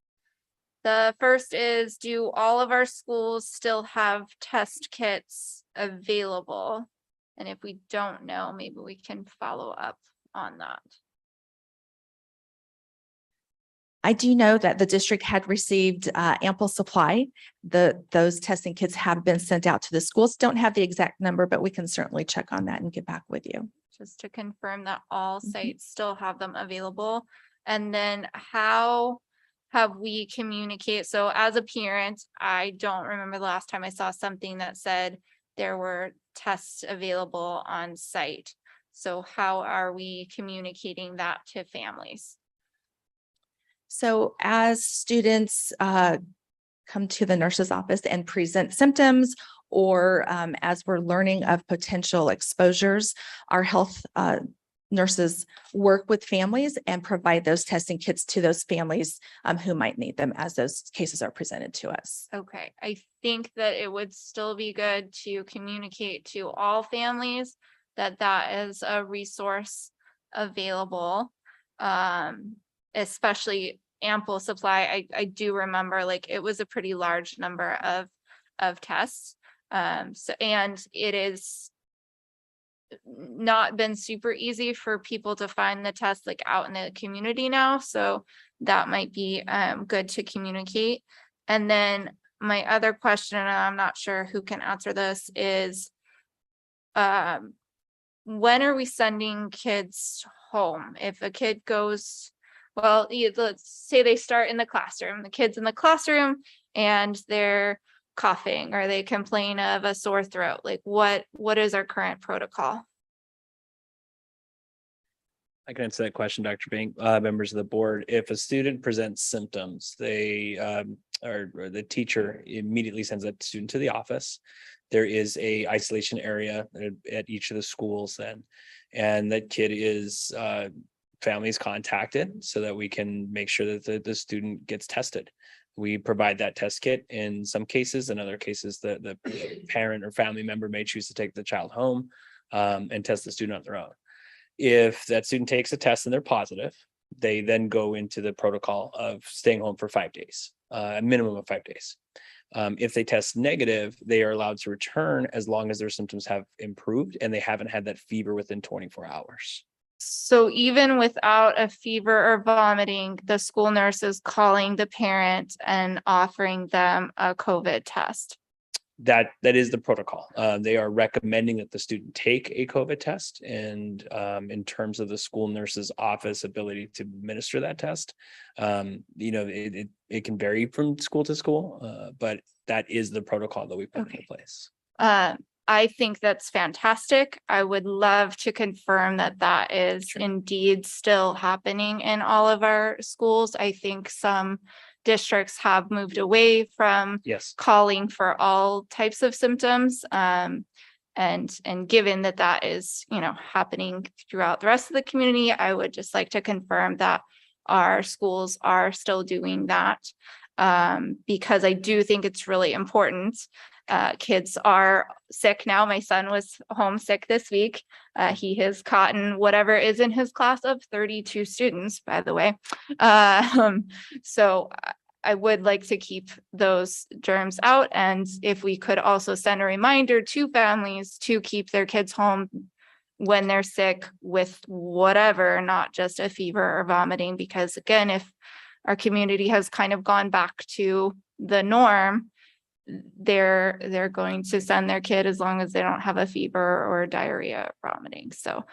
The first is, do all of our schools still have test kits available? And if we don't know, maybe we can follow up on that. I do know that the district had received ample supply. Those testing kits have been sent out to the schools. Don't have the exact number, but we can certainly check on that and get back with you. Just to confirm that all sites still have them available. And then how have we communicate? So as a parent, I don't remember the last time I saw something that said there were tests available on site. So how are we communicating that to families? So as students come to the nurse's office and present symptoms, or as we're learning of potential exposures, our health nurses work with families and provide those testing kits to those families who might need them as those cases are presented to us. Okay, I think that it would still be good to communicate to all families that that is a resource available, especially ample supply. I do remember, like, it was a pretty large number of tests. So, and it is not been super easy for people to find the test like out in the community now. So that might be good to communicate. And then my other question, and I'm not sure who can answer this, is when are we sending kids home? If a kid goes, well, let's say they start in the classroom, the kid's in the classroom and they're coughing or they complain of a sore throat. Like what is our current protocol? I can answer that question, Dr. Bing, members of the board. If a student presents symptoms, they or the teacher immediately sends that student to the office. There is a isolation area at each of the schools then, and that kid is families contacted so that we can make sure that the student gets tested. We provide that test kit in some cases. In other cases, the parent or family member may choose to take the child home and test the student on their own. If that student takes a test and they're positive, they then go into the protocol of staying home for 5 days, a minimum of 5 days. If they test negative, they are allowed to return as long as their symptoms have improved and they haven't had that fever within 24 hours. So even without a fever or vomiting, the school nurse is calling the parent and offering them a COVID test. That is the protocol. They are recommending that the student take a COVID test, and in terms of the school nurse's office ability to administer that test, it can vary from school to school, but that is the protocol that we put into place. I think that's fantastic. I would love to confirm that that is indeed still happening in all of our schools. I think some districts have moved away from calling for all types of symptoms. And given that that is, happening throughout the rest of the community, I would just like to confirm that our schools are still doing that, because I do think it's really important. Kids are sick now. My son was homesick this week. He has caught whatever is in his class of 32 students, by the way. So I would like to keep those germs out. And if we could also send a reminder to families to keep their kids home when they're sick with whatever, not just a fever or vomiting, because again, if our community has kind of gone back to the norm, they're going to send their kid as long as they don't have a fever or diarrhea or vomiting. So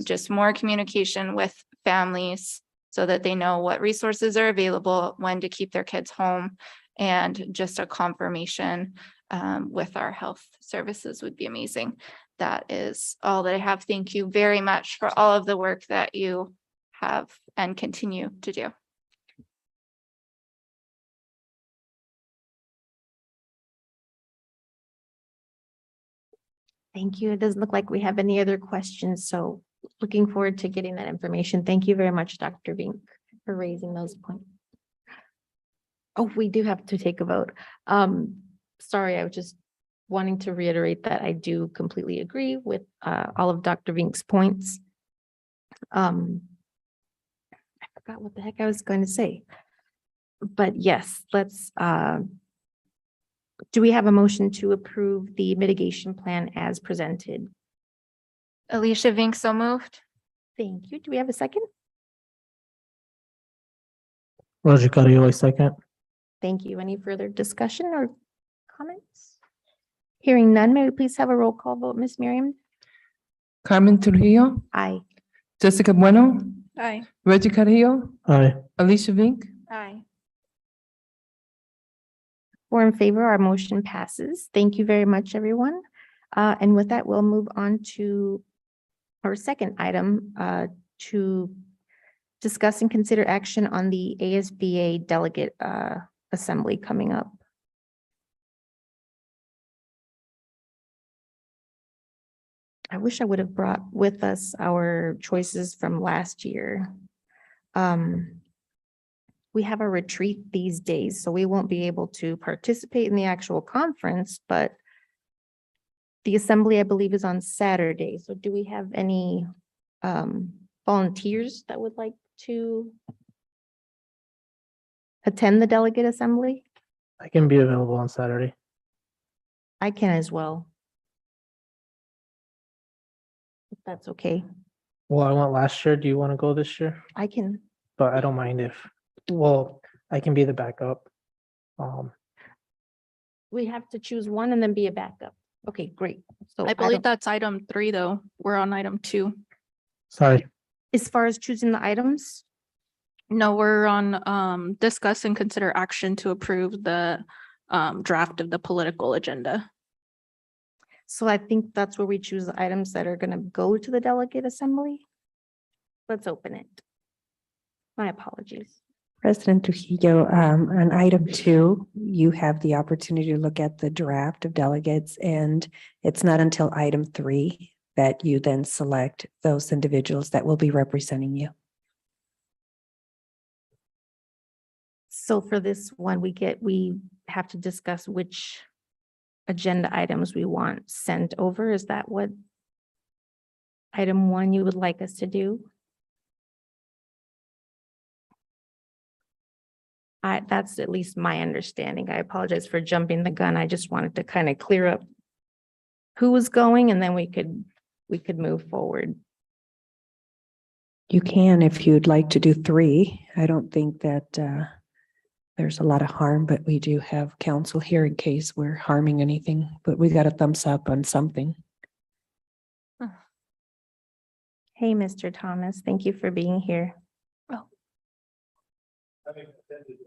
just more communication with families so that they know what resources are available, when to keep their kids home, and just a confirmation with our health services would be amazing. That is all that I have. Thank you very much for all of the work that you have and continue to do. Thank you. It doesn't look like we have any other questions, so looking forward to getting that information. Thank you very much, Dr. Vink, for raising those points. Oh, we do have to take a vote. Sorry, I was just wanting to reiterate that I do completely agree with all of Dr. Vink's points. I forgot what the heck I was going to say. But yes, let's do we have a motion to approve the mitigation plan as presented? Alicia Vink, so moved. Thank you. Do we have a second? Roger Carrillo, second. Thank you. Any further discussion or comments? Hearing none, may we please have a roll call vote, Ms. Miriam? Carmen Trujillo, Aye. Jessica Bueno, Aye. Reggie Carrillo, Aye. Alicia Vink. Aye. 4 in favor, our motion passes. Thank you very much, everyone. And with that, we'll move on to our second item to discuss and consider action on the ASBA delegate assembly coming up. I wish I would have brought with us our choices from last year. We have a retreat these days, so we won't be able to participate in the actual conference, but the assembly, I believe, is on Saturday. So do we have any volunteers that would like to attend the delegate assembly? I can be available on Saturday. I can as well. If that's okay. Well, I went last year. Do you want to go this year? I can. But I don't mind if, well, I can be the backup. We have to choose one and then be a backup. Okay, great. So I believe that's item 3, though. We're on item 2. Sorry. as far as choosing the items, No, we're on discuss and consider action to approve the draft of the political agenda. so I think that's where we choose the items that are gonna go to the delegate assembly. Let's open it. My apologies. President Trujillo, on item 2, you have the opportunity to look at the draft of delegates, and it's not until item 3 that you then select those individuals that will be representing you. So for this one, we have to discuss which agenda items we want sent over. Is that what item 1 you would like us to do? That's at least my understanding. I apologize for jumping the gun. I just wanted to kind of clear up who was going, and then we could move forward. You can, if you'd like to do 3. I don't think that there's a lot of harm, but we do have counsel here in case we're harming anything, but we got a thumbs up on something. Hey, Mr. Thomas, thank you for being here. Having attended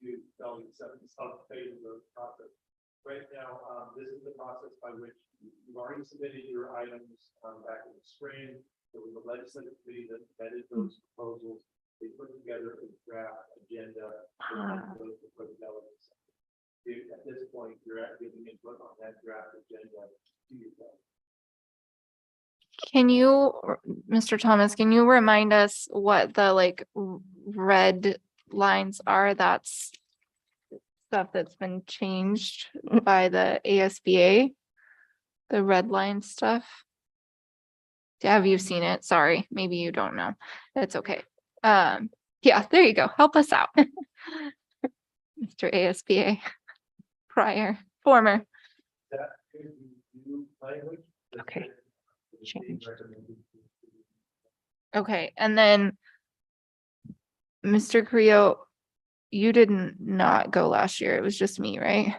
22 delegates at the start phase of the process. Right now, this is the process by which you've already submitted your items back in the spring. There was a legislative committee that vetted those proposals. They put together a draft agenda for the delegates. At this point, you're giving input on that draft agenda to yourself. Can you, Mr. Thomas, can you remind us what the red lines are? That's stuff that's been changed by the ASBA, the red line stuff. Have you seen it? Sorry, maybe you don't know. That's okay. Yeah, there you go. Help us out. Mr. ASBA, former. Okay. Change. Okay, and then Mr. Carrillo, you did not go last year. It was just me, right?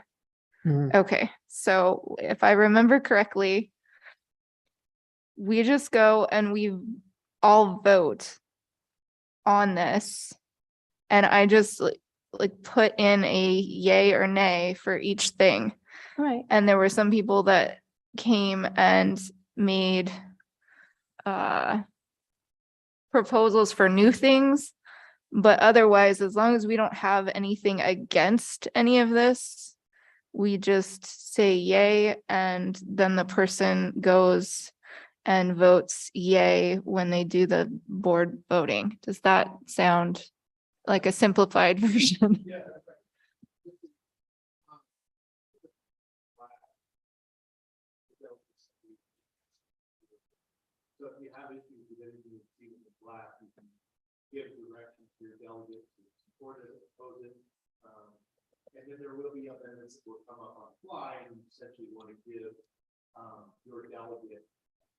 Mhm. Okay, so if I remember correctly, we just go and we all vote on this. And I just like put in a yay or nay for each thing. All right. And there were some people that came and made proposals for new things, but otherwise, as long as we don't have anything against any of this, we just say yay and then the person goes and votes yay when they do the board voting. Does that sound like a simplified version? Yeah. So if you have issues with anything you see in the black, you can give direction to your delegate to support it, oppose it. And then there will be amendments that will come up on the fly and you essentially want to give your delegate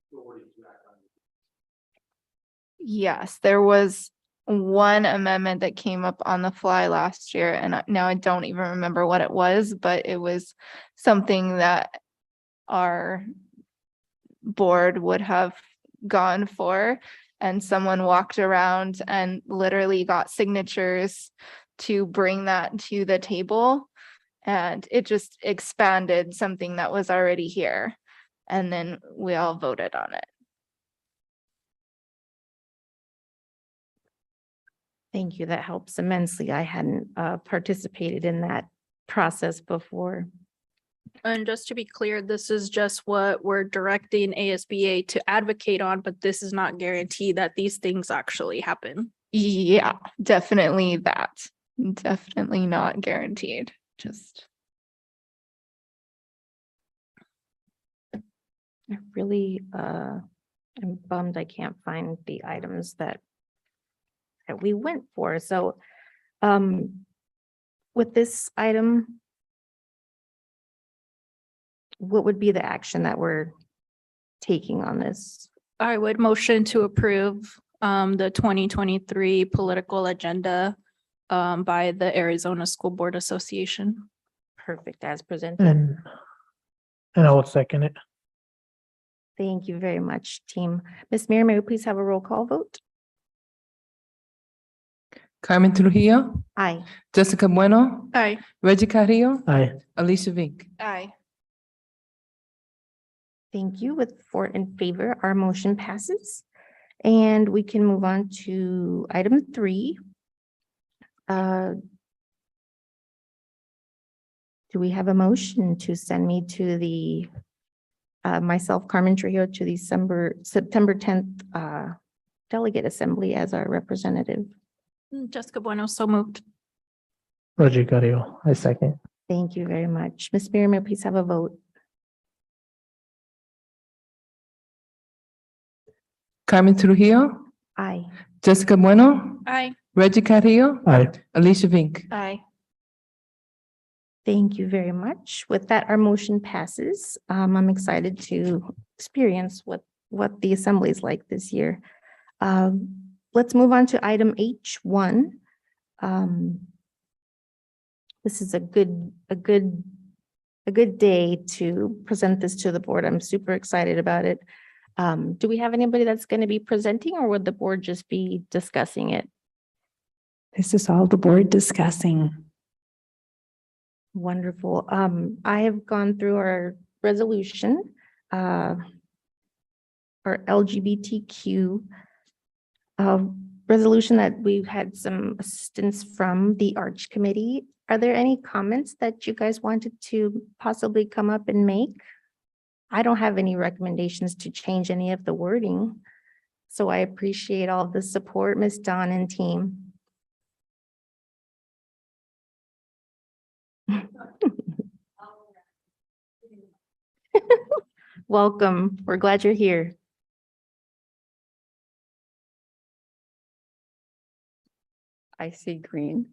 authority to act on it. Yes, there was one amendment that came up on the fly last year, and now I don't even remember what it was, but it was something that our board would have gone for, and someone walked around and literally got signatures to bring that to the table, and it just expanded something that was already here, and then we all voted on it. Thank you. That helps immensely. I hadn't participated in that process before. And just to be clear, this is just what we're directing ASBA to advocate on, but this is not guaranteed that these things actually happen. Yeah, definitely that. Definitely not guaranteed. Just I really am bummed I can't find the items that we went for. So with this item, what would be the action that we're taking on this? I would motion to approve the 2023 political agenda by the Arizona School Board Association. Perfect, as presented. And I will second it. Thank you very much, team. Ms. Mayor, may we please have a roll call vote? Carmen Trujillo, Aye. Jessica Bueno, Aye. Reggie Carrillo, Aye. Alicia Vink. aye. Thank you. With 4 in favor, our motion passes. And we can move on to item 3. Do we have a motion to send me to the myself, Carmen Trujillo, to the September 10th delegate assembly as our representative? Jessica Bueno, so moved. Roger Carrillo, I second. Thank you very much. Ms. Miriam, may I please have a vote? Carmen Trujillo, Aye. Jessica Bueno, Aye. Reggie Carrillo, Aye. Alicia Vink. Aye. Thank you very much. With that, our motion passes. I'm excited to experience what the assembly is like this year. Let's move on to item H1. This is a good day to present this to the board. I'm super excited about it. Do we have anybody that's going to be presenting, or would the board just be discussing it? This is all the board discussing. Wonderful. I have gone through our resolution, our LGBTQ resolution that we've had some assistance from the Arch Committee. Are there any comments that you guys wanted to possibly come up and make? I don't have any recommendations to change any of the wording, so I appreciate all of the support, Ms. Dawn and team. Welcome. We're glad you're here. I see green.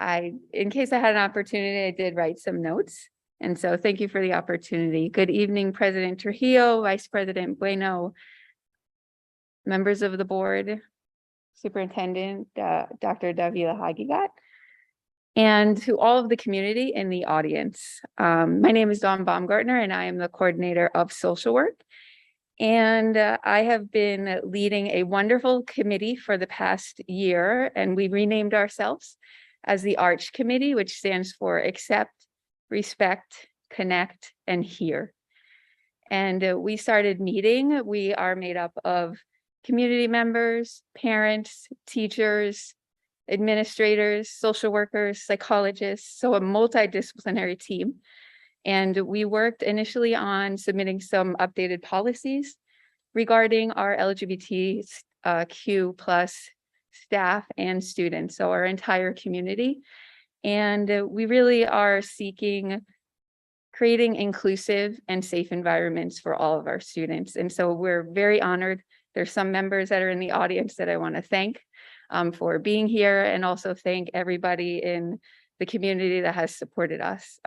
In case I had an opportunity, I did write some notes. And so thank you for the opportunity. Good evening, President Trujillo, Vice President Bueno, members of the board, Superintendent Dr. Davila Hagigat, and to all of the community in the audience. My name is Dawn Baumgartner, and I am the coordinator of social work. And I have been leading a wonderful committee for the past year, and we renamed ourselves as the Arch Committee, which stands for Accept, Respect, Connect, and Hear. And we started meeting. We are made up of community members, parents, teachers, administrators, social workers, psychologists, so a multidisciplinary team. And we worked initially on submitting some updated policies regarding our LGBTQ plus staff and students, so our entire community. And we really are creating inclusive and safe environments for all of our students. And so we're very honored. There's some members that are in the audience that I want to thank for being here, and also thank everybody in the community that has supported us.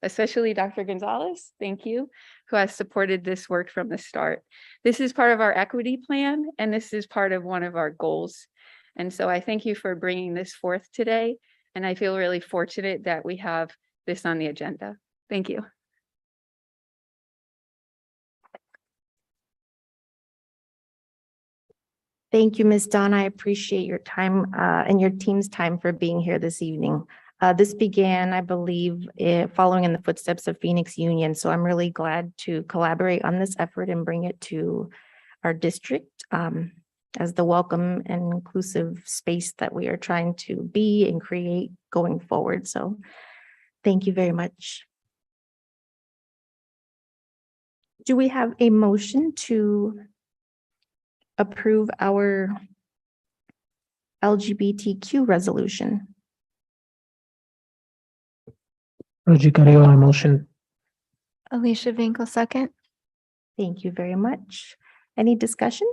Especially Dr. Gonzalez, thank you, who has supported this work from the start. This is part of our equity plan, and this is part of one of our goals. And so I thank you for bringing this forth today. And I feel really fortunate that we have this on the agenda. Thank you. Thank you, Ms. Donna. I appreciate your time and your team's time for being here this evening. This began, I believe, following in the footsteps of Phoenix Union. So I'm really glad to collaborate on this effort and bring it to our district as the welcome and inclusive space that we are trying to be and create going forward. So thank you very much. Do we have a motion to approve our LGBTQ resolution? Roger Carrillo, I motion. Alicia Vinkel, second. Thank you very much. Any discussion?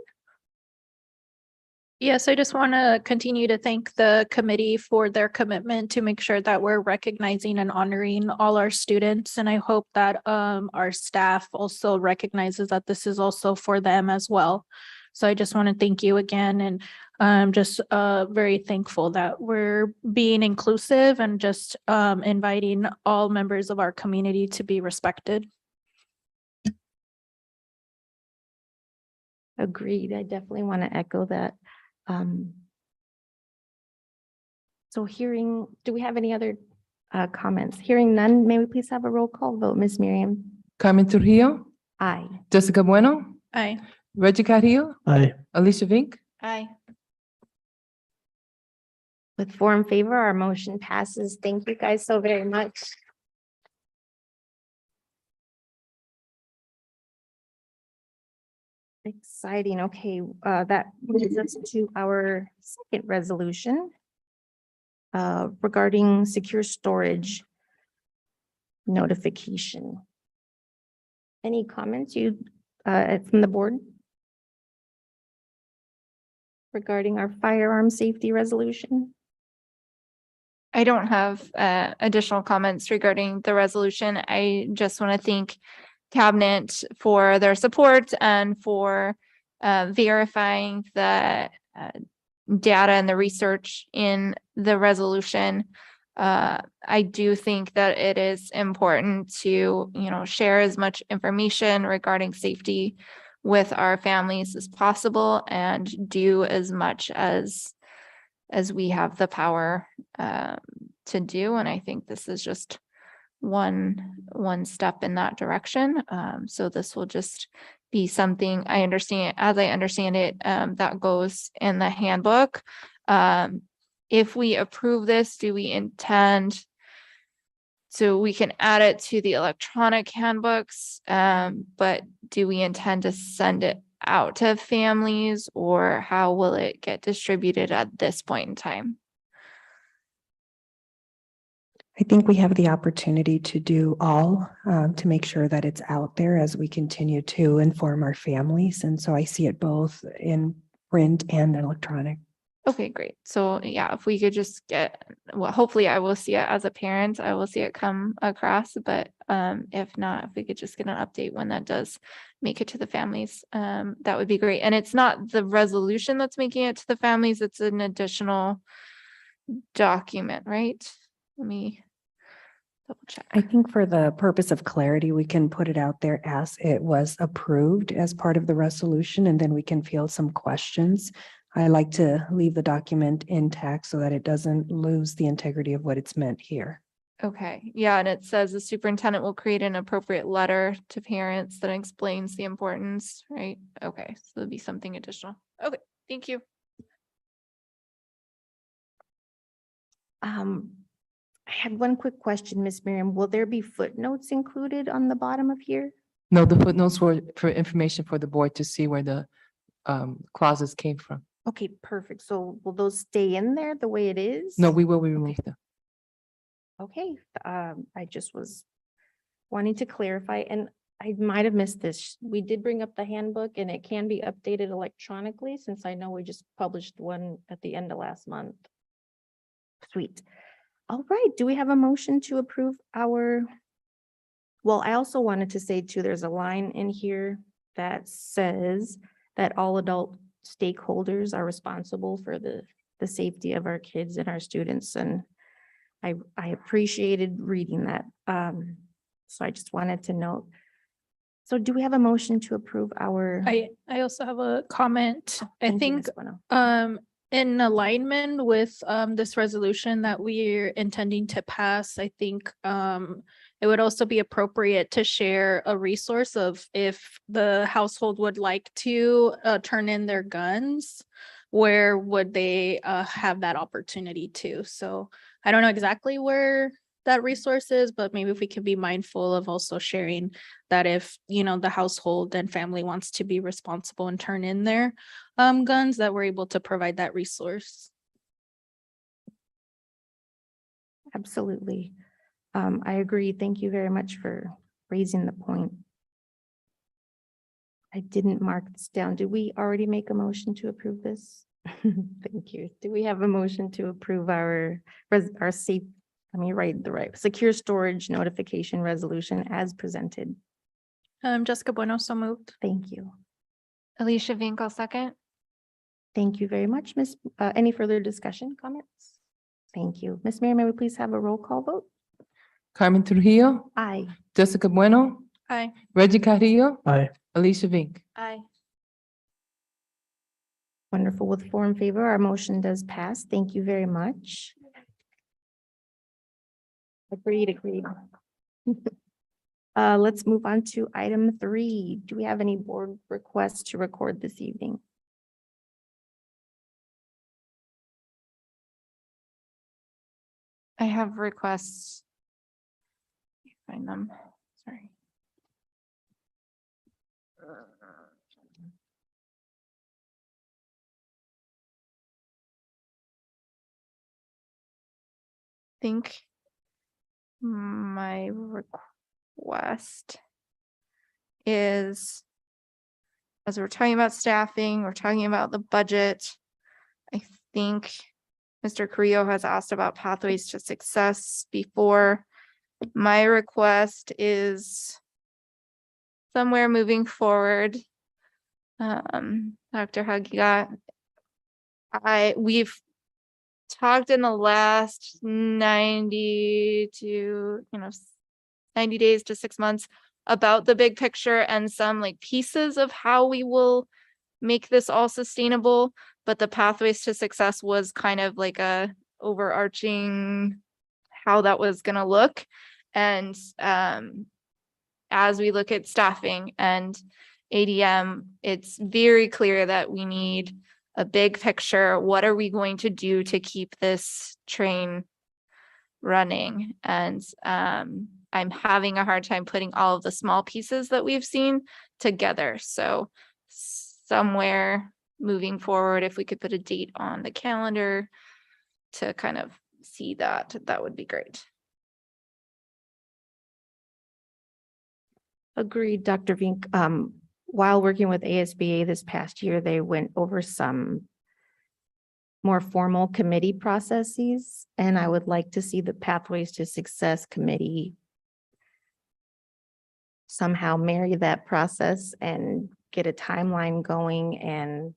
Yes, I just want to continue to thank the committee for their commitment to make sure that we're recognizing and honoring all our students. And I hope that our staff also recognizes that this is also for them as well. So I just want to thank you again, and I'm just very thankful that we're being inclusive and just inviting all members of our community to be respected. Agreed. I definitely want to echo that. So do we have any other comments? Hearing none, may we please have a roll call vote, Ms. Miriam? Carmen Trujillo, Aye. Jessica Bueno, Aye. Reggie Carrillo, Aye. Alicia Vink. Aye. With 4 in favor, our motion passes. Thank you guys so very much. Exciting. Okay, that brings us to our second resolution regarding secure storage notification. Any comments from the board regarding our firearm safety resolution? I don't have additional comments regarding the resolution. I just want to thank Cabinet for their support and for verifying the data and the research in the resolution. I do think that it is important to, share as much information regarding safety with our families as possible, and do as much as we have the power to do. And I think this is just one step in that direction. So this will just be something I understand it, that goes in the handbook. If we approve this, do we intend, so we can add it to the electronic handbooks, but do we intend to send it out to families, or how will it get distributed at this point in time? I think we have the opportunity to do all to make sure that it's out there as we continue to inform our families. And so I see it both in print and electronic. Okay, great. So yeah, if we could just hopefully I will see it as a parent, I will see it come across, but if not, if we could just get an update when that does make it to the families, that would be great. And it's not the resolution that's making it to the families, it's an additional document, right? Let me double check. I think for the purpose of clarity, we can put it out there as it was approved as part of the resolution, and then we can field some questions. I like to leave the document intact so that it doesn't lose the integrity of what it's meant here. Okay, yeah, and it says the superintendent will create an appropriate letter to parents that explains the importance, right? Okay, so there'll be something additional. Okay, thank you. I had one quick question, Miss Miriam. Will there be footnotes included on the bottom of here? No, the footnotes were for information for the board to see where the clauses came from. Okay, perfect. So will those stay in there the way it is? No, we will remove them. Okay, I just was wanting to clarify, and I might have missed this. We did bring up the handbook and it can be updated electronically since I know we just published one at the end of last month. Sweet. All right, do we have a motion to approve our? Well, I also wanted to say too, there's a line in here that says that all adult stakeholders are responsible for the safety of our kids and our students, and I appreciated reading that. So I just wanted to note. So do we have a motion to approve our? I also have a comment. I Thank you, think Ms. Bueno. in alignment with this resolution that we're intending to pass, I think it would also be appropriate to share a resource of if the household would like to turn in their guns, where would they have that opportunity to? So I don't know exactly where that resource is, but maybe if we can be mindful of also sharing that if, you know, the household and family wants to be responsible and turn in their guns, that we're able to provide that resource. Absolutely. I agree. Thank you very much for raising the point. I didn't mark this down. Did we already make a motion to approve this? Thank you. Do we have a motion to approve our safe, let me write the right, secure storage notification resolution as presented? Jessica Bueno, so moved. Thank you. Alicia Vinco, second. Thank you very much, Miss. Any further discussion, comments? Thank you. Miss Mary, may we please have a roll call vote? Carmen Trujillo, Aye. Jessica Bueno, Aye. Reggie Carrillo, Aye. Alicia Vink. Aye. Wonderful. With 4 in favor, our motion does pass. Thank you very much. Agreed. Let's move on to item 3. Do we have any board requests to record this evening? I have requests. Find them, sorry. Think my request is, as we're talking about staffing, we're talking about the budget. I think Mr. Carrillo has asked about pathways to success before. My request is somewhere moving forward. Dr. Hagigat, we've talked in the last 90 days to 6 months about the big picture and some like pieces of how we will make this all sustainable, but the pathways to success was kind of like a overarching how that was going to look. And as we look at staffing and ADM, it's very clear that we need a big picture. What are we going to do to keep this train running? And I'm having a hard time putting all of the small pieces that we've seen together. So somewhere moving forward, if we could put a date on the calendar to kind of see that, that would be great. Agreed, Dr. Vink. While working with ASBA this past year, they went over some more formal committee processes, and I would like to see the Pathways to Success Committee somehow marry that process and get a timeline going and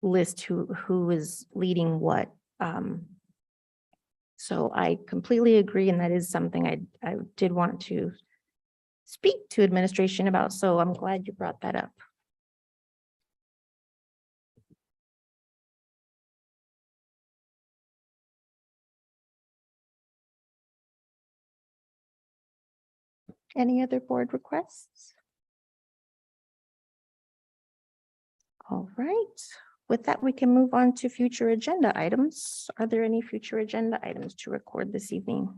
list who is leading what. So I completely agree, and that is something I did want to speak to administration about, so I'm glad you brought that up. Any other board requests? All right, With that, we can move on to future agenda items. Are there any future agenda items to record this evening?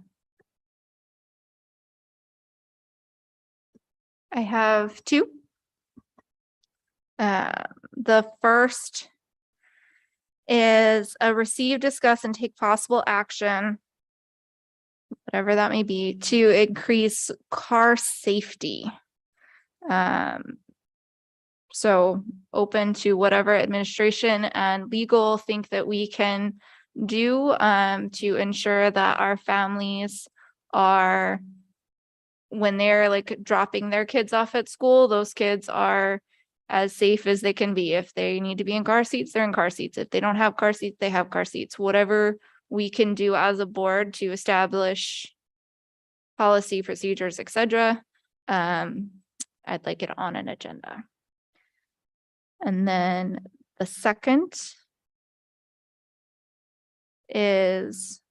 I have two. The first is a receive, discuss, and take possible action, whatever that may be, to increase car safety. So open to whatever administration and legal think that we can do to ensure that our families are, when they're like dropping their kids off at school, those kids are as safe as they can be. If they need to be in car seats, they're in car seats. If they don't have car seats, they have car seats. Whatever we can do as a board to establish policy, procedures, etc. I'd like it on an agenda. And then the second is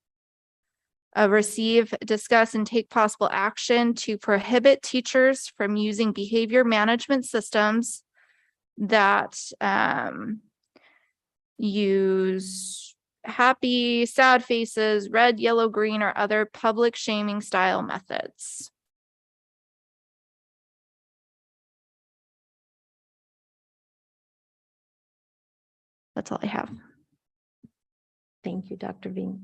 receive, discuss, and take possible action to prohibit teachers from using behavior management systems that use happy, sad faces, red, yellow, green, or other public shaming style methods. That's all I have. Thank you, Dr. Vink.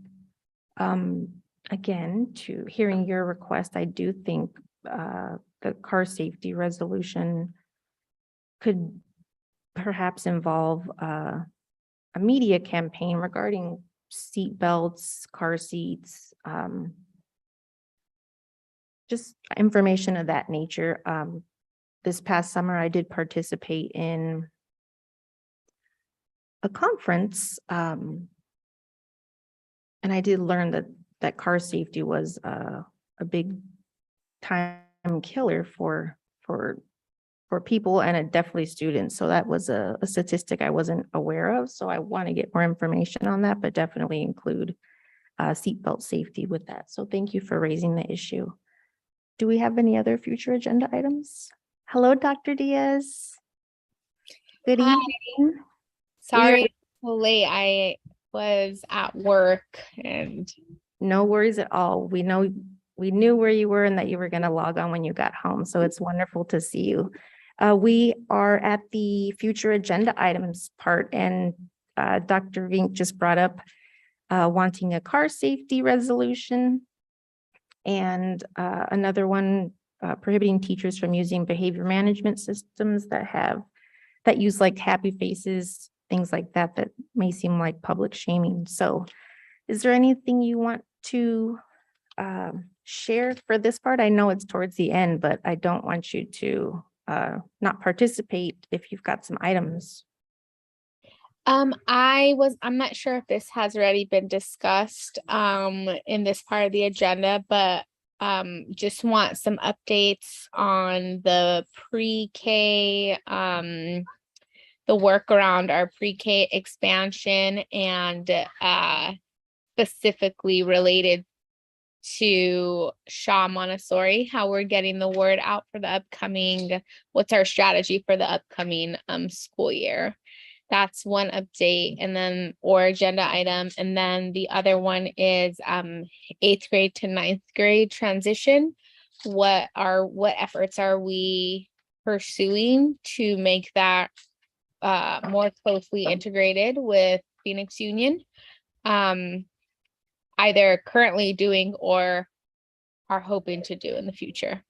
Again, to hearing your request, I do think the car safety resolution could perhaps involve a media campaign regarding seat belts, car seats, just information of that nature. This past summer, I did participate in a conference, and I did learn that car safety was a big time killer for people and definitely students. So that was a statistic I wasn't aware of. So I want to get more information on that, but definitely include seatbelt safety with that. So thank you for raising the issue. Do we have any other future agenda items? Hello, Dr. Diaz. Good evening. Sorry, so late. I was at work and no worries at all. We knew where you were and that you were going to log on when you got home. So it's wonderful to see you. We are at the future agenda items part, and Dr. Vink just brought up wanting a car safety resolution and another one prohibiting teachers from using behavior management systems that use like happy faces, things like that may seem like public shaming. So is there anything you want to share for this part? I know it's towards the end, but I don't want you to not participate if you've got some items. I'm not sure if this has already been discussed in this part of the agenda, but just want some updates on the pre-K, the work around our pre-K expansion, and specifically related to Shaw Montessori, how we're getting the word out for the upcoming, what's our strategy for the upcoming school year. That's one update, and then or agenda item. And then the other one is 8th grade to 9th grade transition. What efforts are we pursuing to make that more closely integrated with Phoenix Union? Either currently doing or are hoping to do in the future.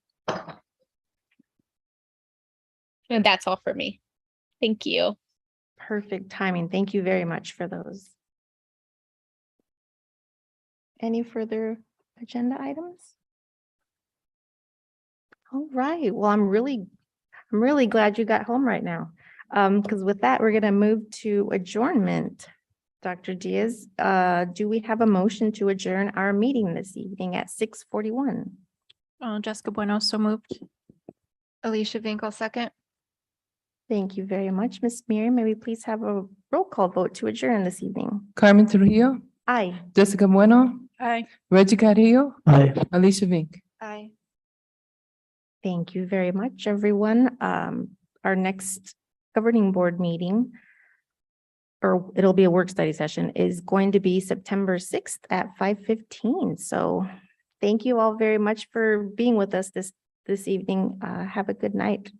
And that's all for me. Thank you. Perfect timing. Thank you very much for those. Any further agenda items? All right. Well, I'm really glad you got home right now. Because with that, we're going to move to adjournment. Dr. Diaz, do we have a motion to adjourn our meeting this evening at 6:41? Jessica Bueno, so moved. Alicia Vinkel, second. Thank you very much, Ms. Miriam. May we please have a roll call vote to adjourn this evening? Carmen Trujillo, Aye. Jessica Bueno, Aye. Reggie Carrillo, Aye. Alicia Vink. Aye. Thank you very much, everyone. Our next governing board meeting or it'll be a work study session, is going to be September 6th at 5:15. So thank you all very much for being with us this evening. Have a good night.